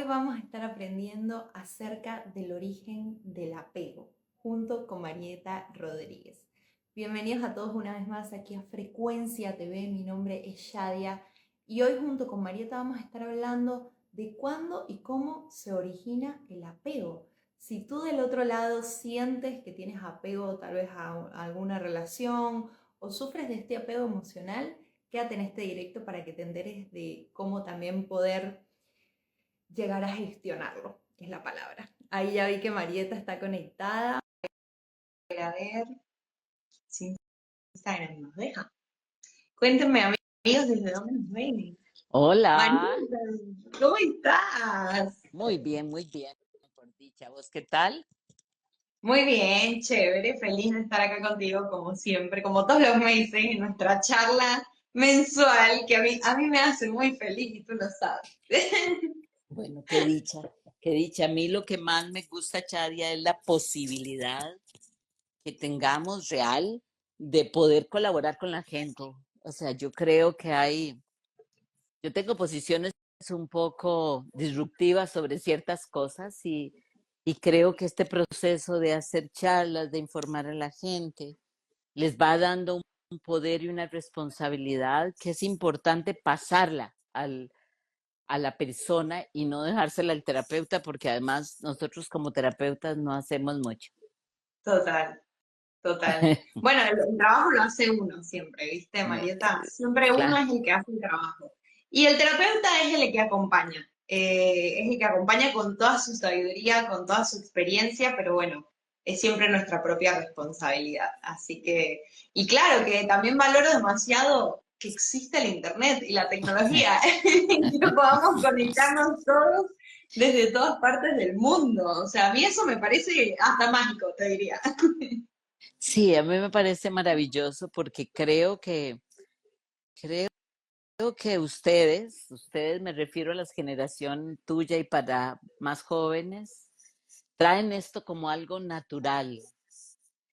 Hoy vamos a estar aprendiendo acerca del origen del apego, junto con Marieta Rodríguez. Bienvenidos a todos una vez más aquí a Frecuencia TV, mi nombre es Shadia y hoy junto con Marieta vamos a estar hablando de cuándo y cómo se origina el apego. Si tú del otro lado sientes que tienes apego tal vez a alguna relación o sufres de este apego emocional, quédate en este directo para que te enteres de cómo también poder llegar a gestionarlo, es la palabra. Ahí ya vi que Marieta está conectada. A ver si Instagram nos deja. Cuéntenme, amigos, desde dónde nos ven. Hola, Marieta, ¿cómo estás? muy bien, por dicha. ¿Vos qué tal? Muy bien, chévere, feliz de estar acá contigo como siempre, como todos los meses en nuestra charla mensual, que a mí me hace muy feliz y tú lo sabes. Bueno, qué dicha, qué dicha. A mí lo que más me gusta, Chadia, es la posibilidad que tengamos real de poder colaborar con la gente. O sea, yo tengo posiciones un poco disruptivas sobre ciertas cosas y creo que este proceso de hacer charlas, de informar a la gente, les va dando un poder y una responsabilidad que es importante pasarla a la persona y no dejársela al terapeuta, porque además nosotros como terapeutas no hacemos mucho. Total. Total. Bueno, el trabajo lo hace uno siempre, ¿viste, Mm, Marieta? Siempre uno Claro, es el que hace el trabajo. Y el terapeuta es el que acompaña. Es el que acompaña con toda su sabiduría, con toda su experiencia, pero bueno, es siempre nuestra propia responsabilidad. Así que, y claro que también valoro demasiado que existe el Internet y la tecnología, y que podamos conectarnos todos desde todas partes del mundo. O sea, a mí eso me parece hasta mágico, te diría. sí, a mí me parece maravilloso porque creo que ustedes me refiero a la generación tuya y para más jóvenes, traen esto como algo natural,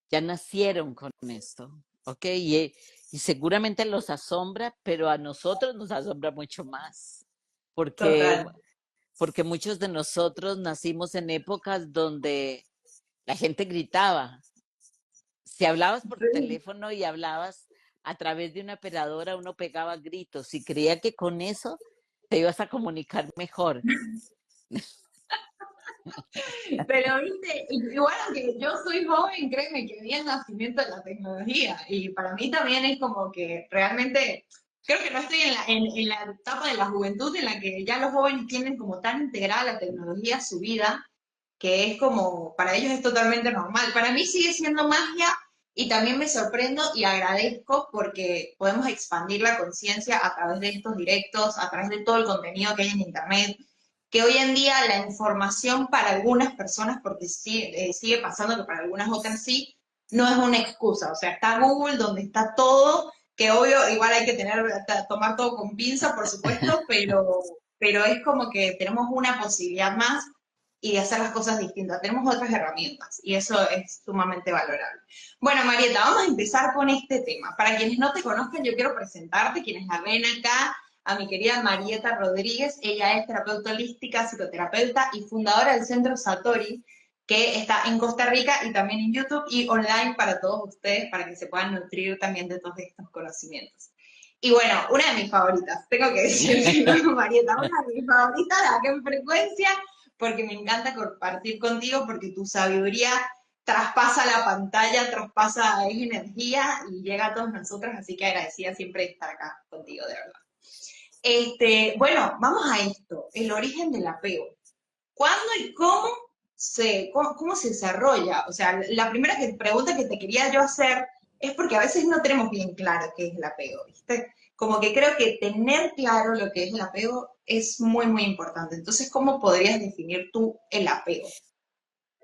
ya nacieron con esto, ¿ok? Y seguramente los asombra, pero a nosotros nos asombra mucho más, porque, Total. porque muchos de nosotros nacimos en épocas donde la gente gritaba. Si hablabas por Sí. teléfono y hablabas a través de una operadora, uno pegaba gritos y creía que con eso te ibas a comunicar mejor. Pero viste, igual aunque yo soy joven, créeme que vi el nacimiento de la tecnología y para mí también es como que realmente creo que no estoy en la etapa de la juventud en la que ya los jóvenes tienen como tan integrada la tecnología a su vida que es como, para ellos es totalmente normal. Para mí sigue siendo magia y también me sorprendo y agradezco porque podemos expandir la conciencia a través de estos directos, a través de todo el contenido que hay en Internet, que hoy en día la información para algunas personas, porque sigue pasando que para algunas otras sí, no es una excusa. O sea, está Google donde está todo, que obvio igual hay que tomar todo con pinza, por supuesto, pero es como que tenemos una posibilidad más y de hacer las cosas distintas. Tenemos otras herramientas y eso es sumamente valorable. Bueno, Marieta, vamos a empezar con este tema. Para quienes no te conozcan, yo quiero presentarte, quienes la ven acá, a mi querida Marieta Rodríguez. Ella es terapeuta holística, psicoterapeuta y fundadora del Centro Satori, que está en Costa Rica y también en YouTube y online para todos ustedes, para que se puedan nutrir también de todos estos conocimientos. Y bueno, una de mis favoritas, tengo que decirlo, Marieta, una de mis favoritas de acá en Frecuencia, porque me encanta compartir contigo, porque tu sabiduría traspasa la pantalla, traspasa, es energía y llega a todos nosotros, así que agradecida siempre de estar acá contigo, de verdad. Bueno, vamos a esto, el origen del apego. ¿Cuándo y cómo se desarrolla? O sea, la primera pregunta que te quería yo hacer es porque a veces no tenemos bien claro qué es el apego, ¿viste? Como que creo que tener claro lo que es el apego es muy, muy importante. Entonces, ¿cómo podrías definir tú el apego?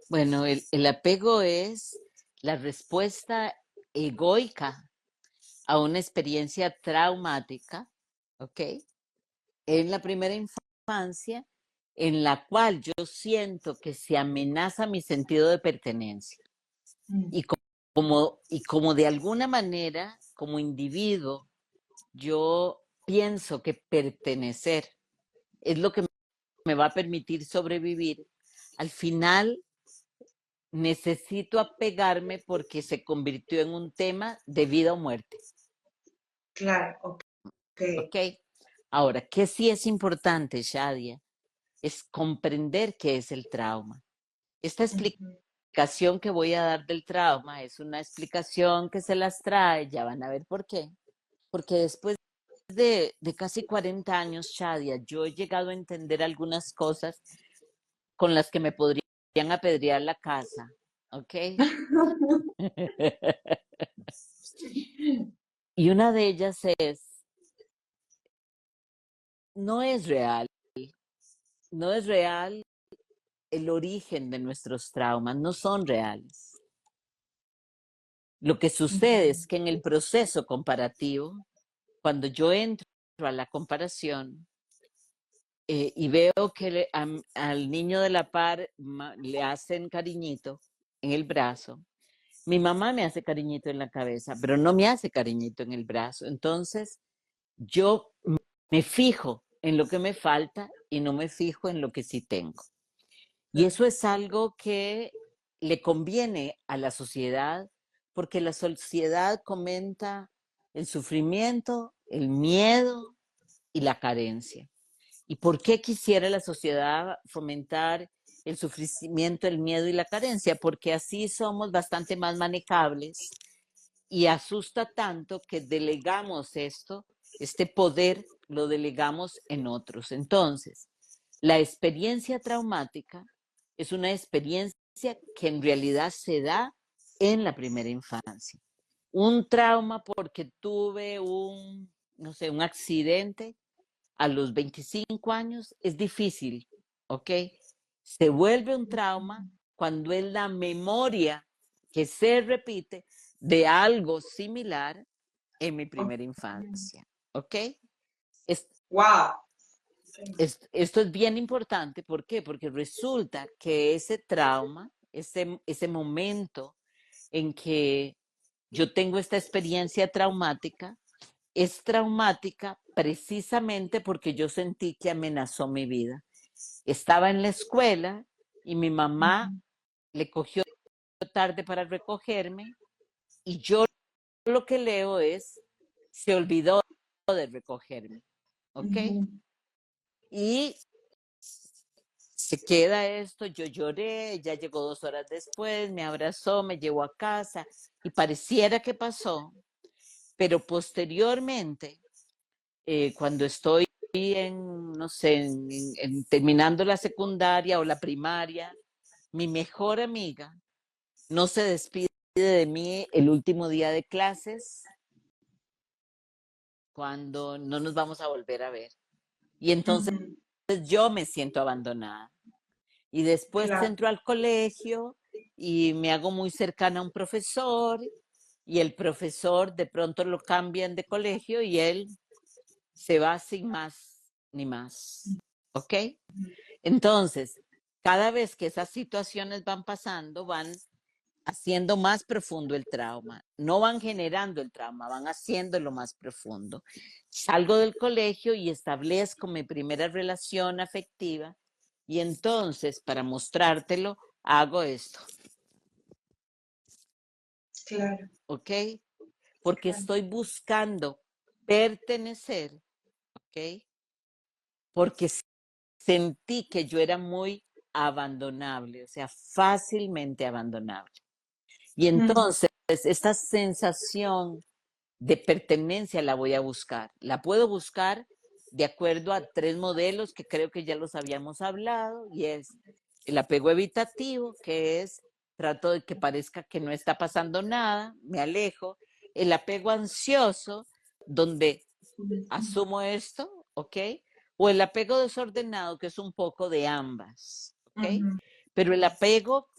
Bueno, el apego es la respuesta egoica a una experiencia traumática, ¿ok? En la primera infancia, en la cual yo siento que se amenaza mi sentido de pertenencia. Mm, Y como de alguna manera, como individuo, yo pienso que pertenecer es lo que me va a permitir sobrevivir, al final necesito apegarme porque se convirtió en un tema de vida o muerte. Claro, ok. ¿Ok? Ahora, ¿qué sí es importante, Shadia? Es comprender qué es el trauma. Esta Ujú. explicación que voy a dar del trauma es una explicación que se las trae, ya van a ver por qué. Porque después de casi 40 años, Shadia, yo he llegado a entender algunas cosas con las que me podrían apedrear la casa, ¿ok? Y una de ellas es, no es real, no es real el origen de nuestros traumas, no son reales. Lo que sucede Ujú. es que en el proceso comparativo, cuando yo entro a la comparación y veo que al niño de la par le hacen cariñito en el brazo, mi mamá me hace cariñito en la cabeza, pero no me hace cariñito en el brazo. Entonces, yo me fijo en lo que me falta y no me fijo en lo que sí tengo. Y eso es algo que le conviene a la sociedad porque la sociedad comenta el sufrimiento, el miedo y la carencia. ¿Y por qué quisiera la sociedad fomentar el sufrimiento, el miedo y la carencia? Porque así somos bastante más manejables y asusta tanto que delegamos esto, este poder lo delegamos en otros. Entonces, la experiencia traumática es una experiencia que en realidad se da en la primera infancia. Un trauma porque tuve no sé, un accidente a los 25 años es difícil, ¿ok? Se vuelve un trauma cuando es la memoria que se repite de algo similar en mi Ok. primera infancia, ¿ok? Es, Wow. esto es bien importante, ¿por qué? Porque resulta que ese trauma, ese momento en que yo tengo esta experiencia traumática, es traumática precisamente porque yo sentí que amenazó mi vida. Estaba en la escuela y mi mamá le cogió tarde para recogerme y yo lo que leo es, se olvidó de recogerme, ¿ok? Ujú. Y se queda esto, yo lloré, ya llegó 2 horas después, me abrazó, me llevó a casa y pareciera que pasó, pero posteriormente, cuando estoy no sé, terminando la secundaria o la primaria, mi mejor amiga no se despide de mí el último día de clases cuando no nos vamos a volver a ver. Y entonces Ujú. yo me siento abandonada. Y después Claro. entro al colegio y me hago muy cercana a un profesor y el profesor de pronto lo cambian de colegio y él se va sin más ni más. ¿Ok? Entonces, cada vez que esas situaciones van pasando, van haciendo más profundo el trauma. No van generando el trauma, van haciéndolo más profundo. Salgo del colegio y establezco mi primera relación afectiva y entonces, para mostrártelo, hago esto, Claro. ¿ok? Porque Claro. estoy buscando pertenecer, ¿ok? Porque sentí que yo era muy abandonable, o sea, fácilmente abandonable. Y Ujú. entonces, esta sensación de pertenencia la voy a buscar. La puedo buscar de acuerdo a 3 modelos que creo que ya los habíamos hablado, y es el apego evitativo, que es trato de que parezca que no está pasando nada, me alejo. El apego ansioso, donde asumo esto, ¿ok? O el apego desordenado, que es un poco de ambas, ¿ok? Ujú. Pero el apego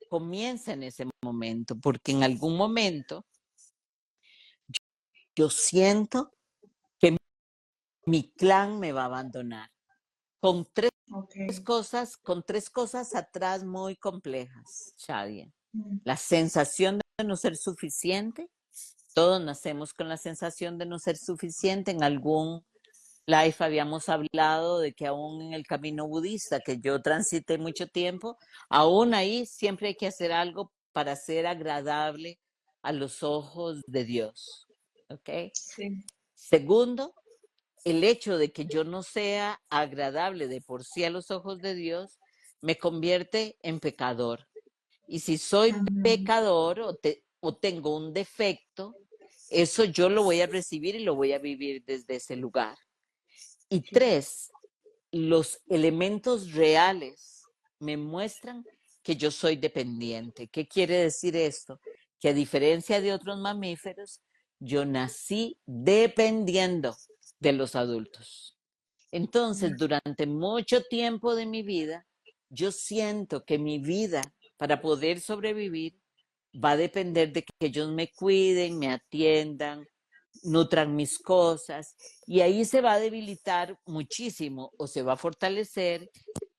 comienza en ese momento, porque en algún momento yo siento que mi clan me va a abandonar. Con Ok. con 3 cosas atrás muy complejas, Shadia. Ujú. La sensación de no ser suficiente. Todos nacemos con la sensación de no ser suficiente en algún Life habíamos hablado de que aún en el camino budista que yo transité mucho tiempo, aún ahí siempre hay que hacer algo para ser agradable a los ojos de Dios. ¿Ok? Sí. Segundo, el hecho de que yo no sea agradable de por sí a los ojos de Dios me convierte en pecador. Y si soy Ujú. pecador o tengo un defecto, eso yo lo voy a recibir y lo voy a vivir desde ese lugar. Y Claro. tres, los elementos reales me muestran que yo soy dependiente. ¿Qué quiere decir esto? Que a diferencia de otros mamíferos, yo nací dependiendo de los adultos. Entonces, durante mucho tiempo de mi vida, yo siento que mi vida, para poder sobrevivir, va a depender de que ellos me cuiden, me atiendan, nutran mis cosas, y ahí se va a debilitar muchísimo o se va a fortalecer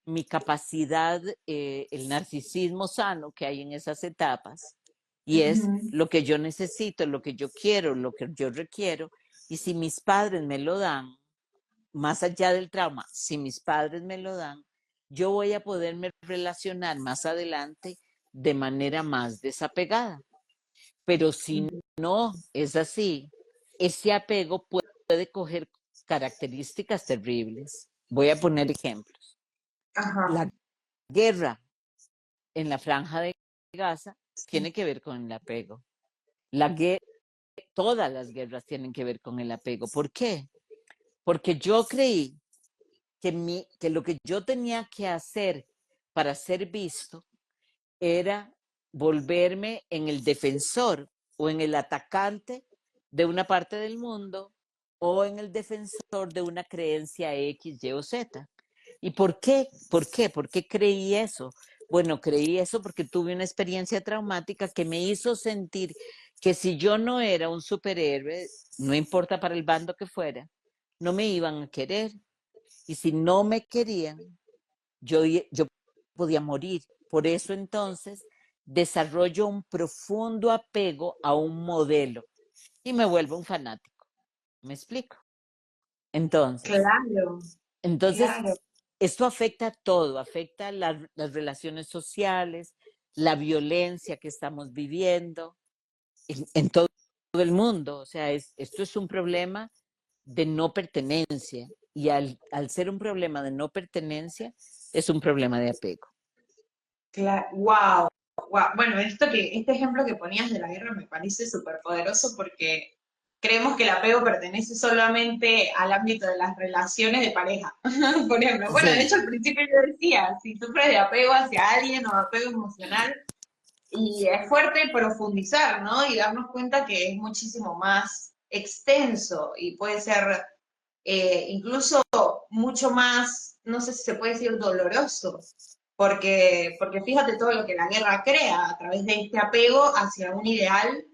mi capacidad, el narcisismo sano que hay en esas etapas, y es Ujú. lo que yo necesito, lo que yo quiero, lo que yo requiero, y si mis padres me lo dan, más allá del trauma, si mis padres me lo dan, yo voy a poderme relacionar más adelante de manera más desapegada. Pero si Ujú. no es así, ese apego puede coger características terribles. Voy a poner ejemplos. Ajá. La guerra en la franja de Gaza Sí. tiene que ver con el apego. La guerra, todas las guerras tienen que ver con el apego. ¿Por qué? Porque yo creí que lo que yo tenía que hacer para ser visto era volverme en el defensor o en el atacante de una parte del mundo o en el defensor de una creencia X, Y o Z. ¿Y por qué? ¿Por qué? ¿Por qué creí eso? Bueno, creí eso porque tuve una experiencia traumática que me hizo sentir que si yo no era un superhéroe, no importa para el bando que fuera, no me iban a querer. Y si no me querían, yo podía morir. Por eso entonces desarrollo un profundo apego a un modelo y me vuelvo un fanático. ¿Me explico? Entonces, Claro, entonces claro. esto afecta a todo, afecta las relaciones sociales, la violencia que estamos viviendo en todo el mundo. O sea, esto es un problema de no pertenencia y al ser un problema de no pertenencia, es un problema de apego. Wow, wow. Bueno, este ejemplo que ponías de la guerra me parece súper poderoso porque creemos que el apego pertenece solamente al ámbito de las relaciones de pareja. Por ejemplo, bueno, de hecho Sí, al principio yo decía, si sufres de apego hacia alguien o apego emocional, y es fuerte profundizar, ¿no? Y darnos cuenta que es muchísimo más extenso y puede ser incluso mucho más, no sé si se puede decir doloroso, porque fíjate todo lo que la guerra crea a través de este apego hacia un ideal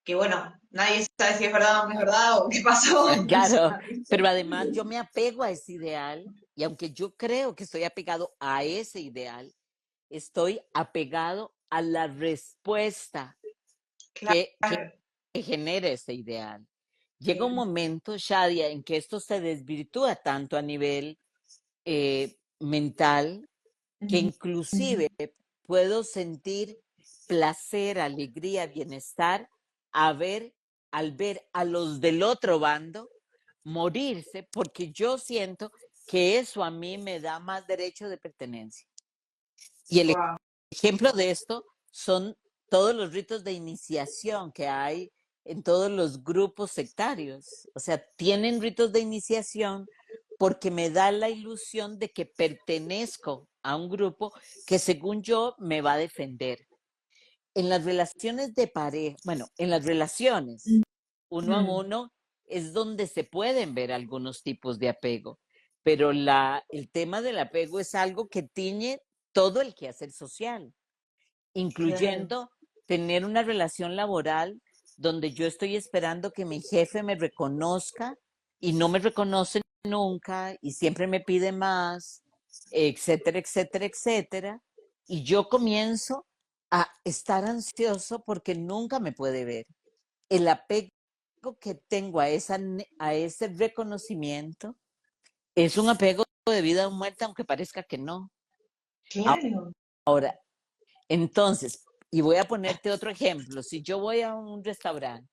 que, bueno, nadie sabe si es verdad o no es verdad o qué pasó. claro, pero además yo me apego a ese ideal y aunque yo creo que estoy apegado a ese ideal, estoy apegado a la respuesta Claro, que genera ese ideal. Llega un sí. momento, Shadia, en que esto se desvirtúa tanto a nivel mental que Ujú. inclusive puedo sentir placer, alegría, bienestar al ver a los del otro bando morirse, porque yo siento que eso a mí me da más derecho de pertenencia. Y el Wow, ejemplo de esto son todos los ritos de iniciación que hay en todos los grupos sectarios. O sea, tienen ritos de iniciación porque me da la ilusión de que pertenezco a un grupo que según yo me va a defender. En las relaciones de pareja, bueno, en las relaciones uno a ujú. uno es donde se pueden ver algunos tipos de apego, pero el tema del apego es algo que tiñe todo el quehacer social, Claro, incluyendo tener una relación laboral donde yo estoy esperando que mi jefe me reconozca y no me reconoce nunca y siempre me pide más, etcétera, etcétera, etcétera. Y yo comienzo a estar ansioso porque nunca me puede ver. El apego que tengo a ese reconocimiento es un apego de vida o muerte, aunque parezca que no. Claro. Ahora, entonces, y voy a ponerte otro ejemplo. Si yo voy a un restaurante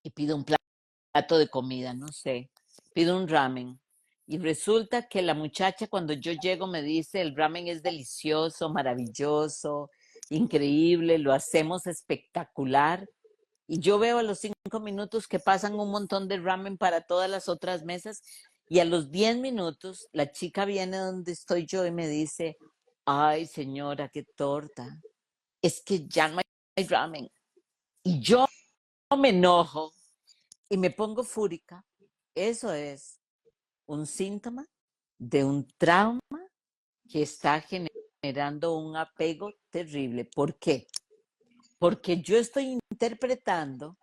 y pido un plato de comida, no sé, pido un ramen, y resulta que la muchacha cuando yo llego me dice, el ramen es delicioso, maravilloso, increíble, lo hacemos espectacular. Y yo veo a los 5 minutos que pasan un montón de ramen para todas las otras mesas y a los 10 minutos la chica viene donde estoy yo y me dice, ay señora, qué torta, es que ya no hay ramen. Y yo me enojo y me pongo fúrica. Eso es un síntoma de un trauma que está generando un apego terrible. ¿Por qué? Porque yo estoy interpretando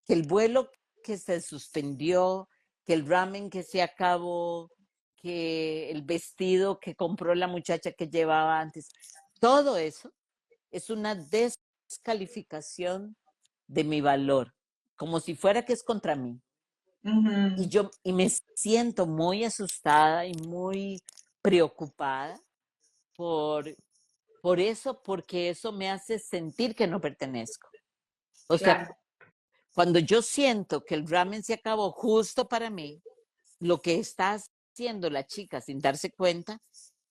que el vuelo que se suspendió, que el ramen que se acabó, que el vestido que compró la muchacha que llevaba antes, todo eso es una descalificación de mi valor, como si fuera que es contra mí. Ujú. Y me siento muy asustada y muy preocupada por, por eso, porque eso me hace sentir que no pertenezco. O sea, Claro. cuando yo siento que el ramen se acabó justo para mí, lo que está haciendo la chica sin darse cuenta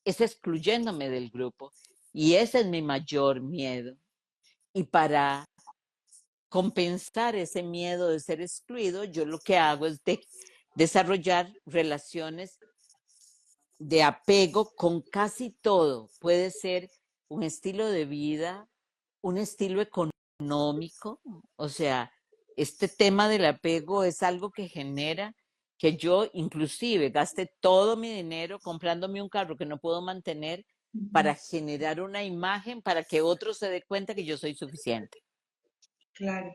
es excluyéndome del grupo. Y ese es mi mayor miedo. Y para compensar ese miedo de ser excluido, yo lo que hago es desarrollar relaciones de apego con casi todo. Puede ser un estilo de vida, un estilo económico, o sea, este tema del apego es algo que genera que yo inclusive gaste todo mi dinero comprándome un carro que no puedo mantener Ujú. para generar una imagen para que otro se dé cuenta que yo soy suficiente. Claro,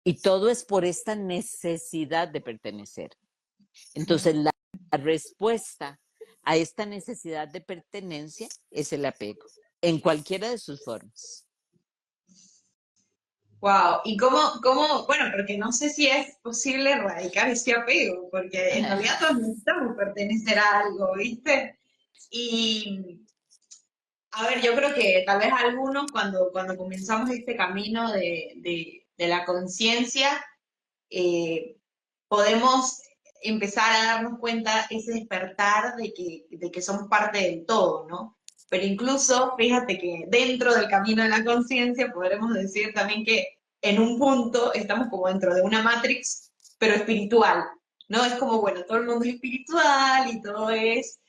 Y todo es por esta necesidad de pertenecer. claro. Entonces, la respuesta a esta necesidad de pertenencia es el apego, en cualquiera de sus formas. Wow. ¿Y cómo, bueno, porque no sé si es posible erradicar ese apego, porque en realidad todos necesitamos pertenecer a algo, ¿viste? Y, a ver, yo creo que tal vez algunos cuando comenzamos este camino de la conciencia, eh, podemos empezar a darnos cuenta ese despertar de que somos parte del todo, ¿no? Pero incluso, fíjate que dentro del camino de la conciencia podremos decir también que en un punto estamos como dentro de una matrix, pero espiritual, ¿no? Es como, bueno, todo el mundo es espiritual y todo es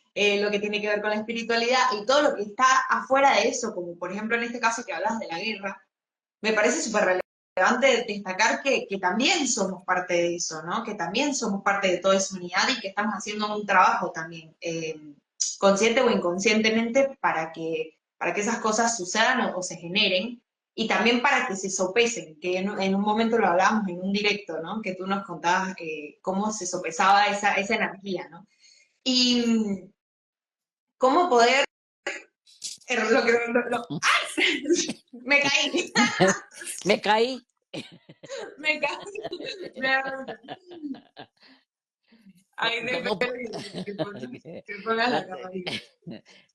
lo que tiene que ver con la espiritualidad y todo lo que está afuera de eso, como por ejemplo en este caso que hablas de la guerra, me parece súper relevante destacar que también somos parte de eso, ¿no? Que también somos parte de toda esa unidad y que estamos haciendo un trabajo también, consciente o inconscientemente, para que esas cosas sucedan o se generen y también para que se sopesen, que en un momento lo hablábamos en un directo, ¿no? Que tú nos contabas cómo se sopesaba esa energía, ¿no? Y cómo poder... ¡Ay! Me caí. Me caí. Me caí. Ay, me ¿Cómo? perdí. Que pongas No la te, camarita.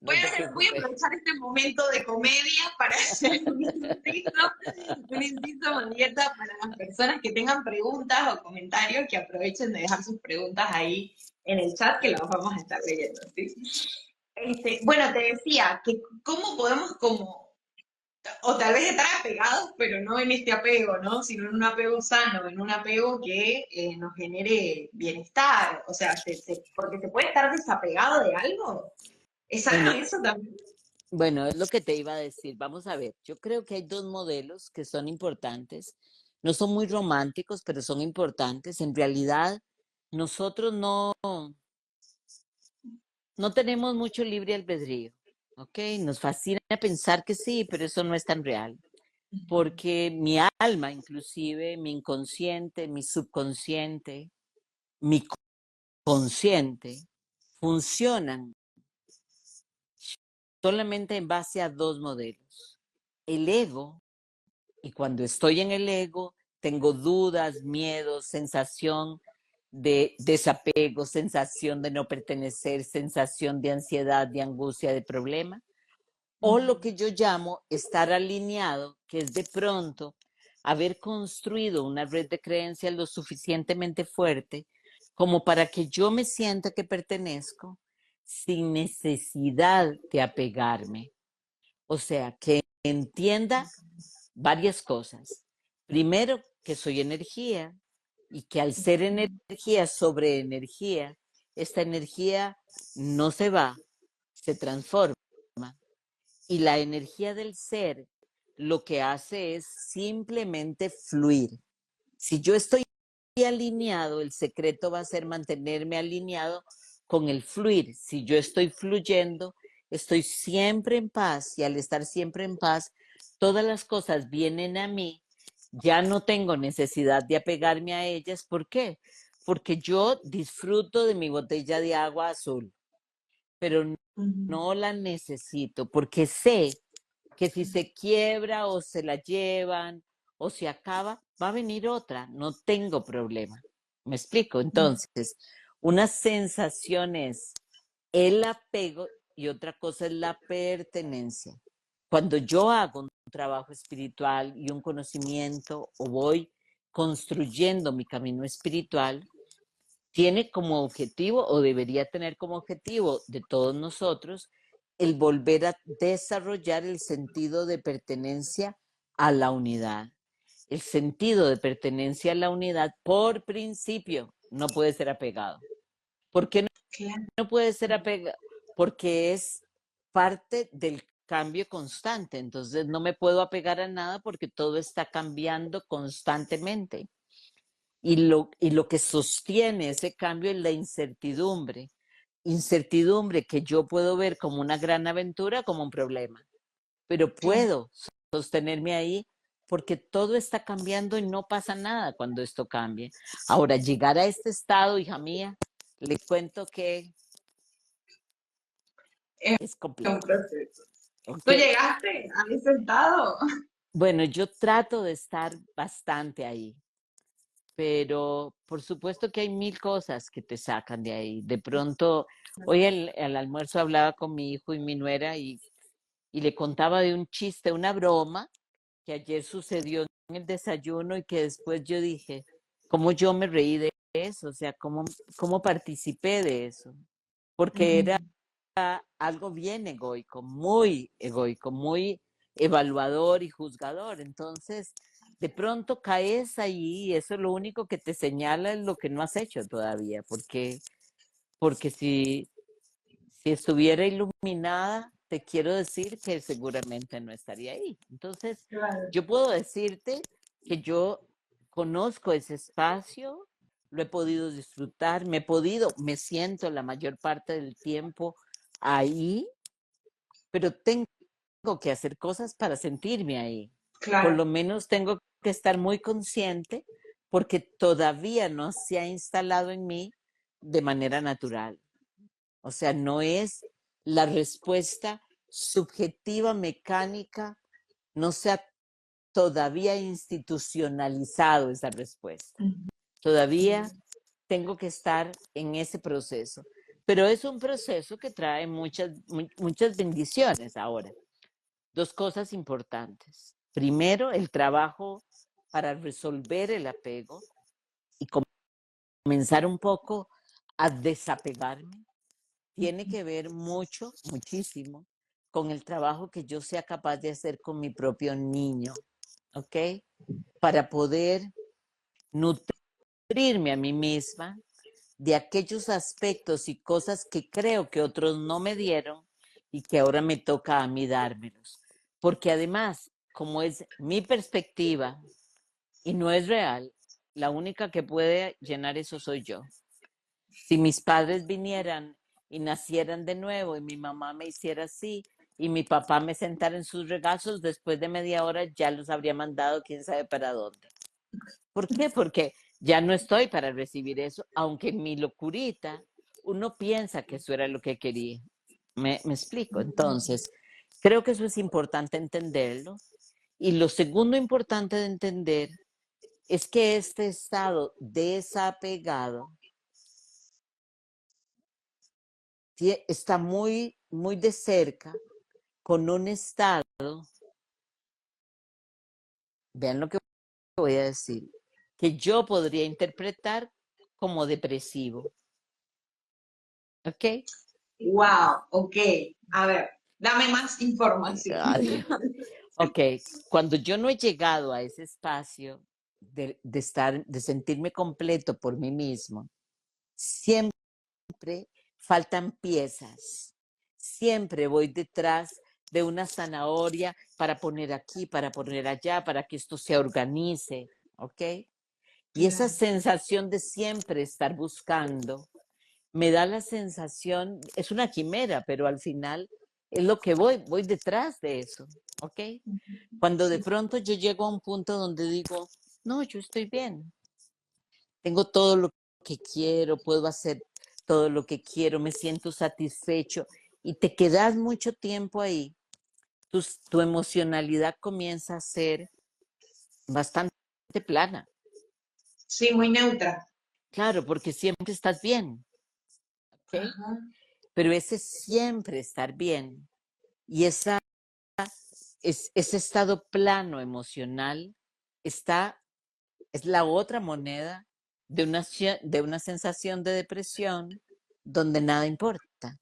Voy no te voy a preocupes. aprovechar este momento de comedia para hacer un inciso, Marieta, para las personas que tengan preguntas o comentarios, que aprovechen de dejar sus preguntas ahí en el chat, que las vamos a estar leyendo, ¿sí? Bueno, te decía que cómo podemos como o tal vez estar apegados, pero no en este apego, ¿no? Sino en un apego sano, en un apego que nos genere bienestar. O sea, porque se puede estar desapegado de algo. ¿Es sano Bueno, eso también? bueno, es lo que te iba a decir. Vamos a ver, yo creo que hay dos modelos que son importantes. No son muy románticos, pero son importantes. En realidad, nosotros no tenemos mucho libre albedrío, ¿ok? Nos fascina pensar que sí, pero eso no es tan real. Porque mi alma, inclusive, mi inconsciente, mi subconsciente, mi consciente, funcionan solamente en base a dos modelos. El ego, y cuando estoy en el ego, tengo dudas, miedos, sensación de desapego, sensación de no pertenecer, sensación de ansiedad, de angustia, de problema. O lo que yo llamo estar alineado, que es de pronto haber construido una red de creencias lo suficientemente fuerte como para que yo me sienta que pertenezco sin necesidad de apegarme. O sea, que entienda varias cosas. Primero, que soy energía y que al ser energía sobre energía, esta energía no se va, se transforma. Y la energía del ser lo que hace es simplemente fluir. Si yo estoy alineado, el secreto va a ser mantenerme alineado con el fluir. Si yo estoy fluyendo, estoy siempre en paz y al estar siempre en paz, todas las cosas vienen a mí. Ya no tengo necesidad de apegarme a ellas. ¿Por qué? Porque yo disfruto de mi botella de agua azul, pero no la necesito porque sé que si se quiebra o se la llevan o se acaba, va a venir otra, no tengo problema. ¿Me explico? Entonces, una sensación es el apego y otra cosa es la pertenencia. Cuando yo hago un trabajo espiritual y un conocimiento o voy construyendo mi camino espiritual, tiene como objetivo o debería tener como objetivo de todos nosotros el volver a desarrollar el sentido de pertenencia a la unidad. El sentido de pertenencia a la unidad, por principio, no puede ser apegado. ¿Por qué Claro. no puede ser apegado? Porque es parte del cambio constante. Entonces no me puedo apegar a nada porque todo está cambiando constantemente. Y lo que sostiene ese cambio es la incertidumbre. Incertidumbre que yo puedo ver como una gran aventura, como un problema. Pero Claro. puedo sostenerme ahí porque todo está cambiando y no pasa nada cuando esto cambie. Ahora, llegar a este estado, hija mía, le cuento que Es es un complejo. proceso. ¿Ok? ¿Tú llegaste a ese estado? Bueno, yo trato de estar bastante ahí, pero por supuesto que hay mil cosas que te sacan de ahí. De pronto, hoy al almuerzo hablaba con mi hijo y mi nuera y le contaba de un chiste, una broma que ayer sucedió en el desayuno y que después yo dije, ¿cómo yo me reí de eso? O sea, ¿cómo participé de eso? Porque era algo bien egoico, muy evaluador y juzgador. Entonces, de pronto caes ahí y eso lo único que te señala es lo que no has hecho todavía, porque si estuviera iluminada, te quiero decir que seguramente no estaría ahí. Entonces, Claro. yo puedo decirte que yo conozco ese espacio, lo he podido disfrutar, me siento la mayor parte del tiempo ahí, pero tengo que hacer cosas para sentirme ahí. Por Claro. lo menos tengo que estar muy consciente porque todavía no se ha instalado en mí de manera natural. O sea, no es la respuesta subjetiva, mecánica, no se ha todavía institucionalizado esa respuesta. Todavía tengo que estar en ese proceso. Pero es un proceso que trae muchas bendiciones ahora. Dos cosas importantes. Primero, el trabajo para resolver el apego y comenzar un poco a desapegarme tiene que ver muchísimo con el trabajo que yo sea capaz de hacer con mi propio niño, ¿ok? Para poder nutrirme a mí misma de aquellos aspectos y cosas que creo que otros no me dieron y que ahora me toca a mí dármelos. Porque además, como es mi perspectiva y no es real, la única que puede llenar eso soy yo. Si mis padres vinieran y nacieran de nuevo y mi mamá me hiciera así y mi papá me sentara en sus regazos, después de media hora ya los habría mandado quién sabe para dónde. ¿Por qué? Porque ya no estoy para recibir eso, aunque en mi locurita uno piensa que eso era lo que quería. ¿Me explico? Entonces, creo que eso es importante entenderlo. Y lo segundo importante de entender es que este estado desapegado está muy, muy de cerca con un estado, vean lo que voy a decir, que yo podría interpretar como depresivo. ¿Ok? Wow, ok. A ver, dame más información. Ok, cuando yo no he llegado a ese espacio de estar, de sentirme completo por mí mismo, siempre faltan piezas. Siempre voy detrás de una zanahoria para poner aquí, para poner allá, para que esto se organice, ¿ok? Y esa Claro. sensación de siempre estar buscando, me da la sensación, es una quimera, pero al final es lo que voy detrás de eso, ¿ok? Cuando de Sí, pronto yo llego a un punto donde digo, no, yo estoy bien, tengo todo lo que quiero, puedo hacer todo lo que quiero, me siento satisfecho y te quedas mucho tiempo ahí, tu emocionalidad comienza a ser bastante plana, sí, muy neutra. claro, porque siempre estás bien, ¿ok? Ajá, Pero ese siempre estar bien y ese estado plano emocional está, es la otra moneda de una sensación de depresión donde nada importa.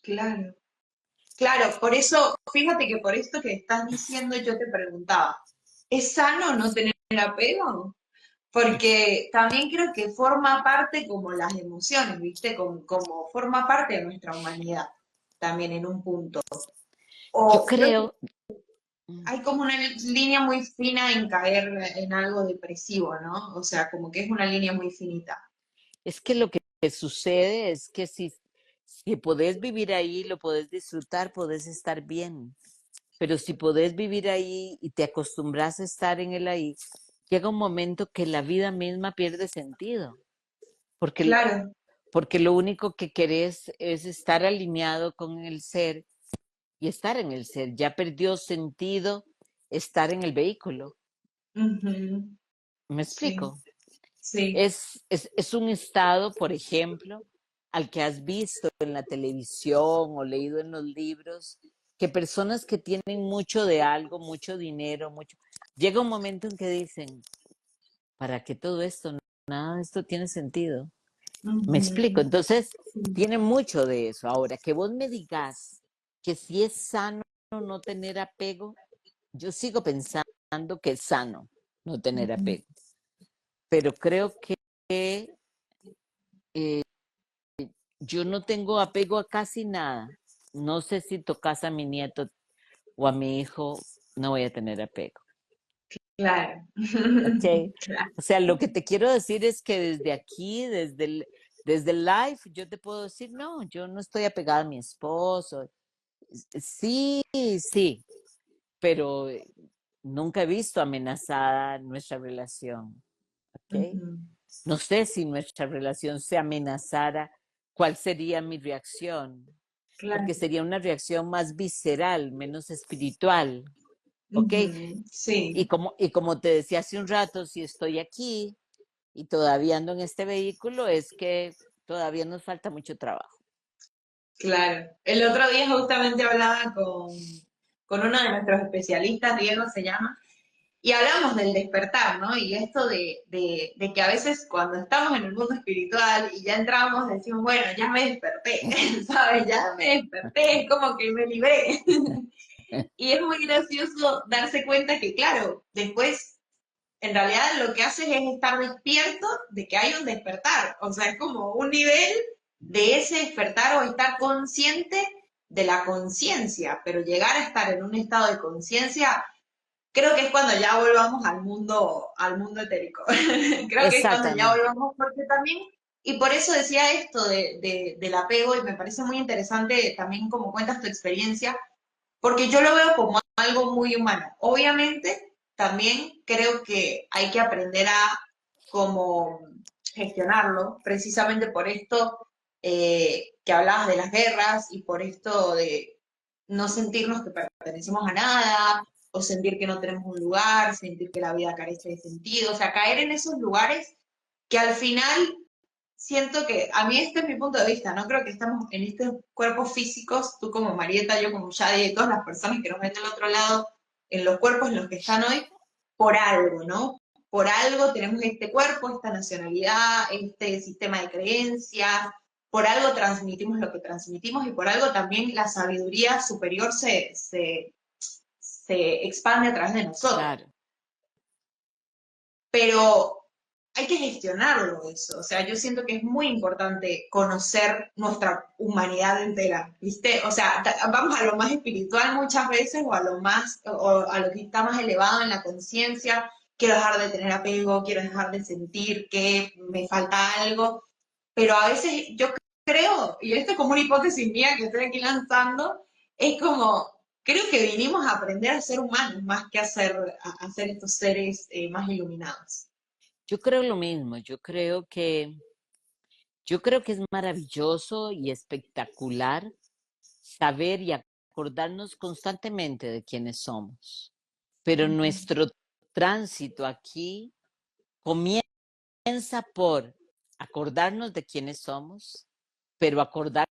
claro. Claro, por eso, fíjate que por esto que estás diciendo yo te preguntaba, ¿es sano no tener apego? Porque también creo que forma parte como las emociones, ¿viste? Como forma parte de nuestra humanidad, también en un punto. Yo O creo que creo, hay como una línea muy fina en caer en algo depresivo, ¿no? O sea, como que es una línea muy finita. es que lo que sucede es que si podés vivir ahí, lo podés disfrutar, podés estar bien. Pero si podés vivir ahí y te acostumbras a estar en el ahí, llega un momento que la vida misma pierde sentido, porque, Claro. porque lo único que querés es estar alineado con el ser y estar en el ser. Ya perdió sentido estar en el vehículo. Ujú. ¿Me Sí, explico? sí. Es un estado, por ejemplo, al que has visto en la televisión o leído en los libros, que personas que tienen mucho de algo, mucho dinero, mucho, llega un momento en que dicen, ¿para qué todo esto? Nada de esto tiene sentido. Me explico. Ujú. Entonces, Sí. tiene mucho de eso. Ahora, que vos me digas que si es sano no tener apego, yo sigo pensando que es sano no tener Ujú. apego, pero creo que eh, yo no tengo apego a casi nada. No sé si tocas a mi nieto o a mi hijo, no voy a tener apego. Claro. ¿Ok? Claro. O sea, lo que te quiero decir es que desde aquí, desde el live, yo te puedo decir, no, yo no estoy apegada a mi esposo. Sí, sí, pero nunca he visto amenazada nuestra relación. ¿Ok? Ujú. No sé si nuestra relación se amenazara, ¿cuál sería mi reacción? Porque Claro. sería una reacción más visceral, menos espiritual, ¿ok? Ujú. Sí, Y como te decía hace un rato, si estoy aquí y todavía ando en este vehículo, es que todavía nos falta mucho trabajo. claro. El otro día justamente hablaba con uno de nuestros especialistas, Diego se llama, y hablamos del despertar, ¿no? Y esto de que a veces cuando estamos en el mundo espiritual y ya entramos, decimos, bueno, ya me desperté, ¿sabes? Ya me desperté, es como que me libré. Y es muy gracioso darse cuenta que, claro, después, en realidad lo que haces es estar despierto de que hay un despertar. O sea, es como un nivel de ese despertar o estar consciente de la conciencia, pero llegar a estar en un estado de conciencia creo que es cuando ya volvamos al mundo etérico. Creo que es cuando ya Exactamente. volvamos, porque también, y por eso decía esto del apego, y me parece muy interesante también como cuentas tu experiencia, porque yo lo veo como algo muy humano. Obviamente, también creo que hay que aprender a como gestionarlo, precisamente por esto que hablabas de las guerras y por esto de no sentirnos que pertenecemos a nada, o sentir que no tenemos un lugar, sentir que la vida carece de sentido, o sea, caer en esos lugares que al final siento que, a mí este es mi punto de vista, no creo que estamos en estos cuerpos físicos, tú como Marieta, yo como Yadi y todas las personas que nos ven del otro lado, en los cuerpos en los que están hoy, por algo, ¿no? Por algo tenemos este cuerpo, esta nacionalidad, este sistema de creencias, por algo transmitimos lo que transmitimos y por algo también la sabiduría superior se expande a través de nosotros. Claro. Pero hay que gestionarlo eso. O sea, yo siento que es muy importante conocer nuestra humanidad entera, ¿viste? O sea, vamos a lo más espiritual muchas veces o a lo más, o a lo que está más elevado en la conciencia. Quiero dejar de tener apego, quiero dejar de sentir que me falta algo, pero a veces yo creo, y esto es como una hipótesis mía que estoy aquí lanzando, es como, creo que vinimos a aprender a ser humanos más que a ser estos seres más iluminados. Yo creo lo mismo, yo creo que es maravilloso y espectacular saber y acordarnos constantemente de quiénes somos. Pero Ujú. nuestro tránsito aquí comienza por acordarnos de quiénes somos, pero acordarnos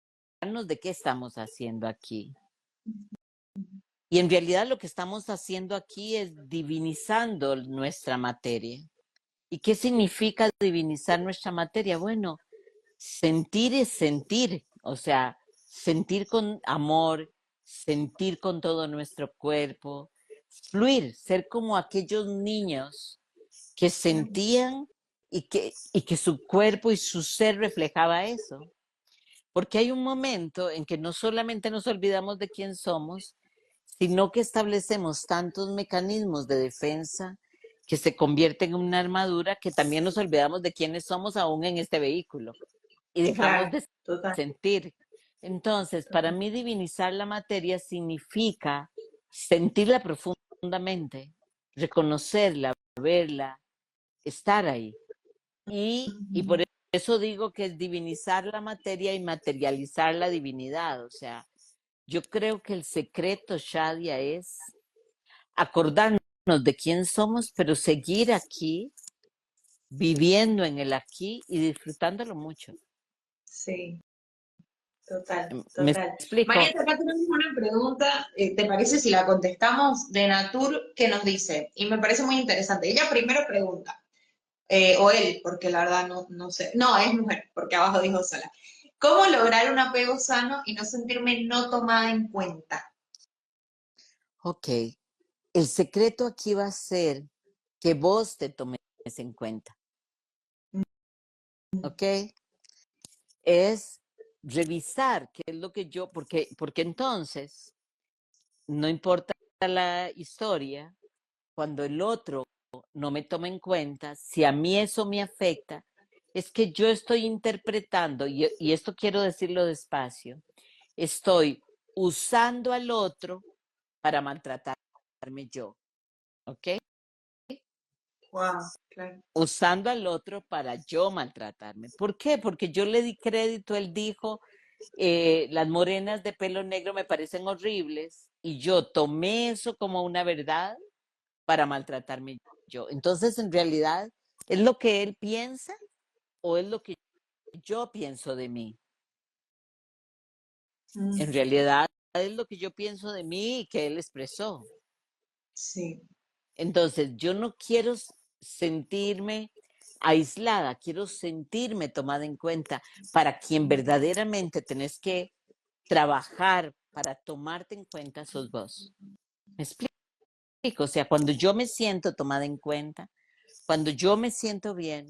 de qué estamos haciendo aquí. Y en realidad lo que estamos haciendo aquí es divinizando nuestra materia. ¿Y qué significa divinizar nuestra materia? Bueno, sentir es sentir, o sea, sentir con amor, sentir con todo nuestro cuerpo, fluir, ser como aquellos niños que sentían y que su cuerpo y su ser reflejaba eso. Porque hay un momento en que no solamente nos olvidamos de quién somos, sino que establecemos tantos mecanismos de defensa que se convierten en una armadura que también nos olvidamos de quiénes somos aún en este vehículo y dejamos Claro, de total. sentir. Entonces, para mí divinizar la materia significa sentirla profundamente, reconocerla, verla, estar ahí. Y por Ujú. eso digo que es divinizar la materia y materializar la divinidad. O sea, yo creo que el secreto, Shadia, es acordarnos de quién somos, pero seguir aquí, viviendo en el aquí y disfrutándolo mucho. Sí, total, ¿Me total. explico? Marieta, acá tenemos una pregunta, ¿te parece si la contestamos? De Natur, que nos dice, y me parece muy interesante. Ella primero pregunta, o él, porque la verdad no sé, no, es mujer, porque abajo dijo sola. ¿Cómo lograr un apego sano y no sentirme no tomada en cuenta? Ok. El secreto aquí va a ser que vos te tomes en cuenta. ¿Ok? Es revisar qué es lo que yo, porque entonces no importa la historia, cuando el otro no me toma en cuenta, si a mí eso me afecta, es que yo estoy interpretando, y esto quiero decirlo despacio, estoy usando al otro para maltratarme yo, ¿ok? Wow, claro. Usando al otro para yo maltratarme. ¿Por qué? Porque yo le di crédito, él dijo, las morenas de pelo negro me parecen horribles y yo tomé eso como una verdad para maltratarme yo. Entonces, en realidad, ¿es lo que él piensa o es lo que yo pienso de mí? En Mm, realidad, es lo que yo pienso de mí y que él expresó. sí. Entonces, yo no quiero sentirme aislada, quiero sentirme tomada en cuenta. Para quien verdaderamente tenés que trabajar para tomarte en cuenta, sos vos. ¿Me explico? O sea, cuando yo me siento tomada en cuenta, cuando yo me siento bien,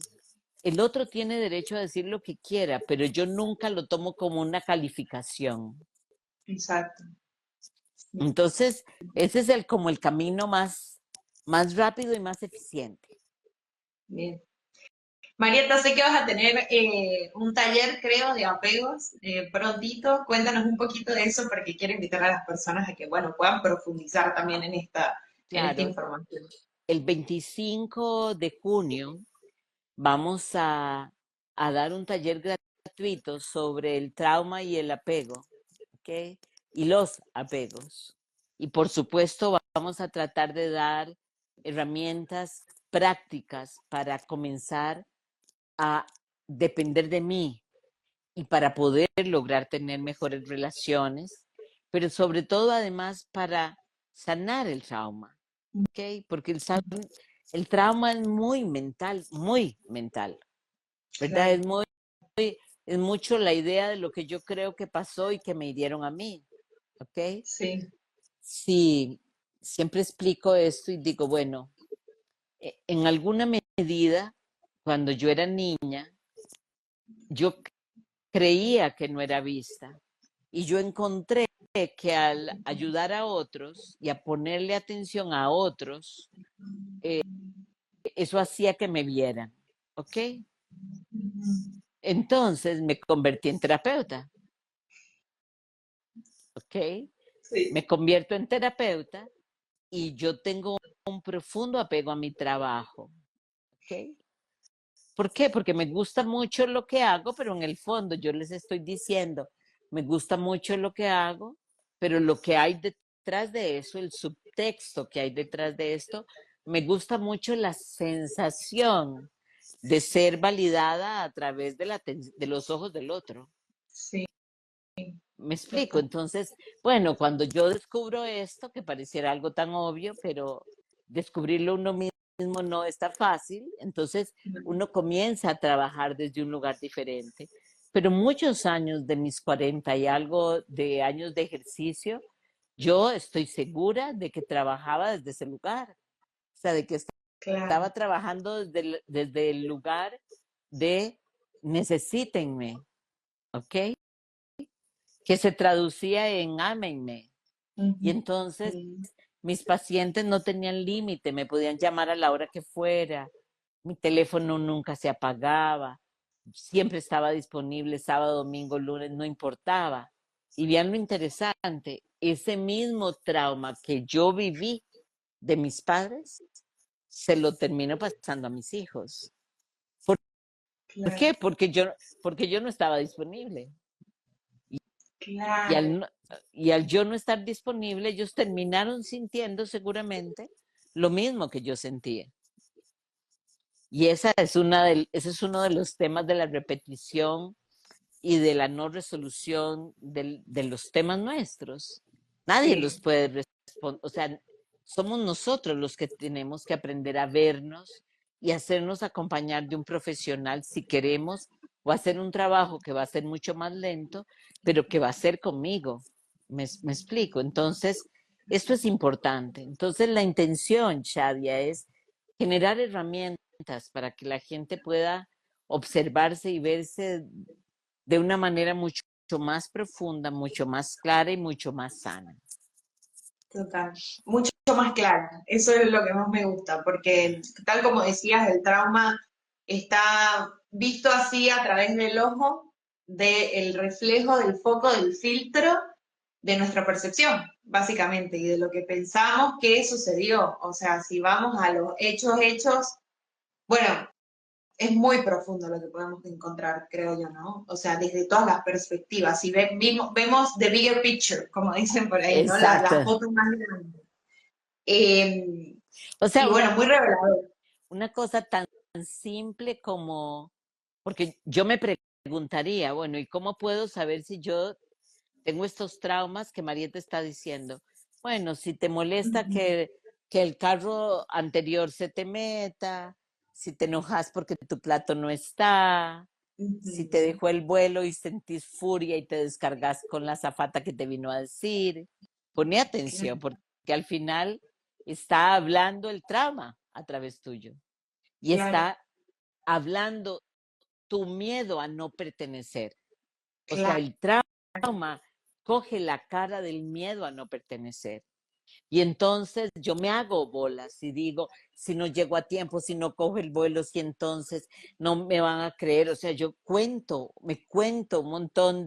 el otro tiene derecho a decir lo que quiera, pero yo nunca lo tomo como una calificación. Exacto. Entonces, ese es como el camino más rápido y más eficiente. Bien. Marieta, sé que vas a tener un taller, creo, de apegos prontito. Cuéntanos un poquito de eso porque quiero invitar a las personas a que, bueno, puedan profundizar también en esta Claro, información. el 25 de junio vamos a dar un taller gratuito sobre el trauma y el apego, ¿ok? Y los apegos. Y por supuesto vamos a tratar de dar herramientas prácticas para comenzar a depender de mí y para poder lograr tener mejores relaciones, pero sobre todo además para sanar el trauma, ¿ok? Porque el trauma es muy mental, ¿verdad? Claro, Es mucho la idea de lo que yo creo que pasó y que me hirieron a mí, ¿ok? sí, Sí, siempre explico esto y digo, bueno, en alguna medida, cuando yo era niña, yo creía que no era vista y yo encontré que al ayudar a otros y a ponerle atención a otros, eso hacía que me vieran, ¿ok? Entonces me convertí en terapeuta, ¿ok? sí, Me convierto en terapeuta y yo tengo un profundo apego a mi trabajo, ¿ok? ¿Por qué? Porque me gusta mucho lo que hago, pero en el fondo yo les estoy diciendo, me gusta mucho lo que hago, pero lo que hay detrás de eso, el subtexto que hay detrás de esto, me gusta mucho la sensación de ser validada a través de los ojos del otro. sí, Me explico. total, Entonces, bueno, cuando yo descubro esto, que pareciera algo tan obvio, pero descubrirlo uno mismo no está fácil, entonces uno comienza a trabajar desde un lugar diferente. Pero muchos años de mis 40 y algo de años de ejercicio, yo estoy segura de que trabajaba desde ese lugar. O sea, de que claro, estaba trabajando desde el lugar de necesítenme, ¿ok? Que se traducía en ámenme. Y ujú, entonces sí, mis pacientes no tenían límite, me podían llamar a la hora que fuera, mi teléfono nunca se apagaba, siempre estaba disponible sábado, domingo, lunes, no importaba. Y vean lo interesante, ese mismo trauma que yo viví de mis padres, se lo termino pasando a mis hijos. ¿Por claro, qué? Porque yo no estaba disponible. Y claro, al, y al yo no estar disponible, ellos terminaron sintiendo seguramente lo mismo que yo sentía. Y ese es uno de los temas de la repetición y de la no resolución de los temas nuestros. Nadie los sí, puede responder, o sea, somos nosotros los que tenemos que aprender a vernos y hacernos acompañar de un profesional si queremos o hacer un trabajo que va a ser mucho más lento, pero que va a ser conmigo. Me explico. Entonces, esto es importante. Entonces, la intención, Shadia, es generar herramientas para que la gente pueda observarse y verse de una manera mucho más profunda, mucho más clara y mucho más sana. total, mucho más clara, eso es lo que más me gusta, porque tal como decías, el trauma está visto así a través del ojo, del reflejo, del foco, del filtro de nuestra percepción, básicamente, y de lo que pensamos que sucedió. O sea, si vamos a los hechos, bueno, es muy profundo lo que podemos encontrar, creo yo, ¿no? O sea, desde todas las perspectivas. Si vemos the bigger picture, como dicen por ahí, ¿no? La Exacto. foto más grande. Eh, O y sea, bueno, muy revelador. una cosa tan simple como, porque yo me preguntaría, bueno, ¿y cómo puedo saber si yo tengo estos traumas que Marieta está diciendo? Bueno, si te molesta Ujú, que el carro anterior se te meta, si te enojas porque tu plato no está, si te ujú, dejó el vuelo y sentís furia y te descargas con la zafata que te vino a decir, pone atención claro, porque al final está hablando el trauma a través tuyo y claro, está hablando tu miedo a no pertenecer. O sea, claro, el trauma coge la cara del miedo a no pertenecer. Y entonces yo me hago bolas y digo, si no llego a tiempo, si no cojo el vuelo, si entonces no me van a creer. O sea, me cuento un montón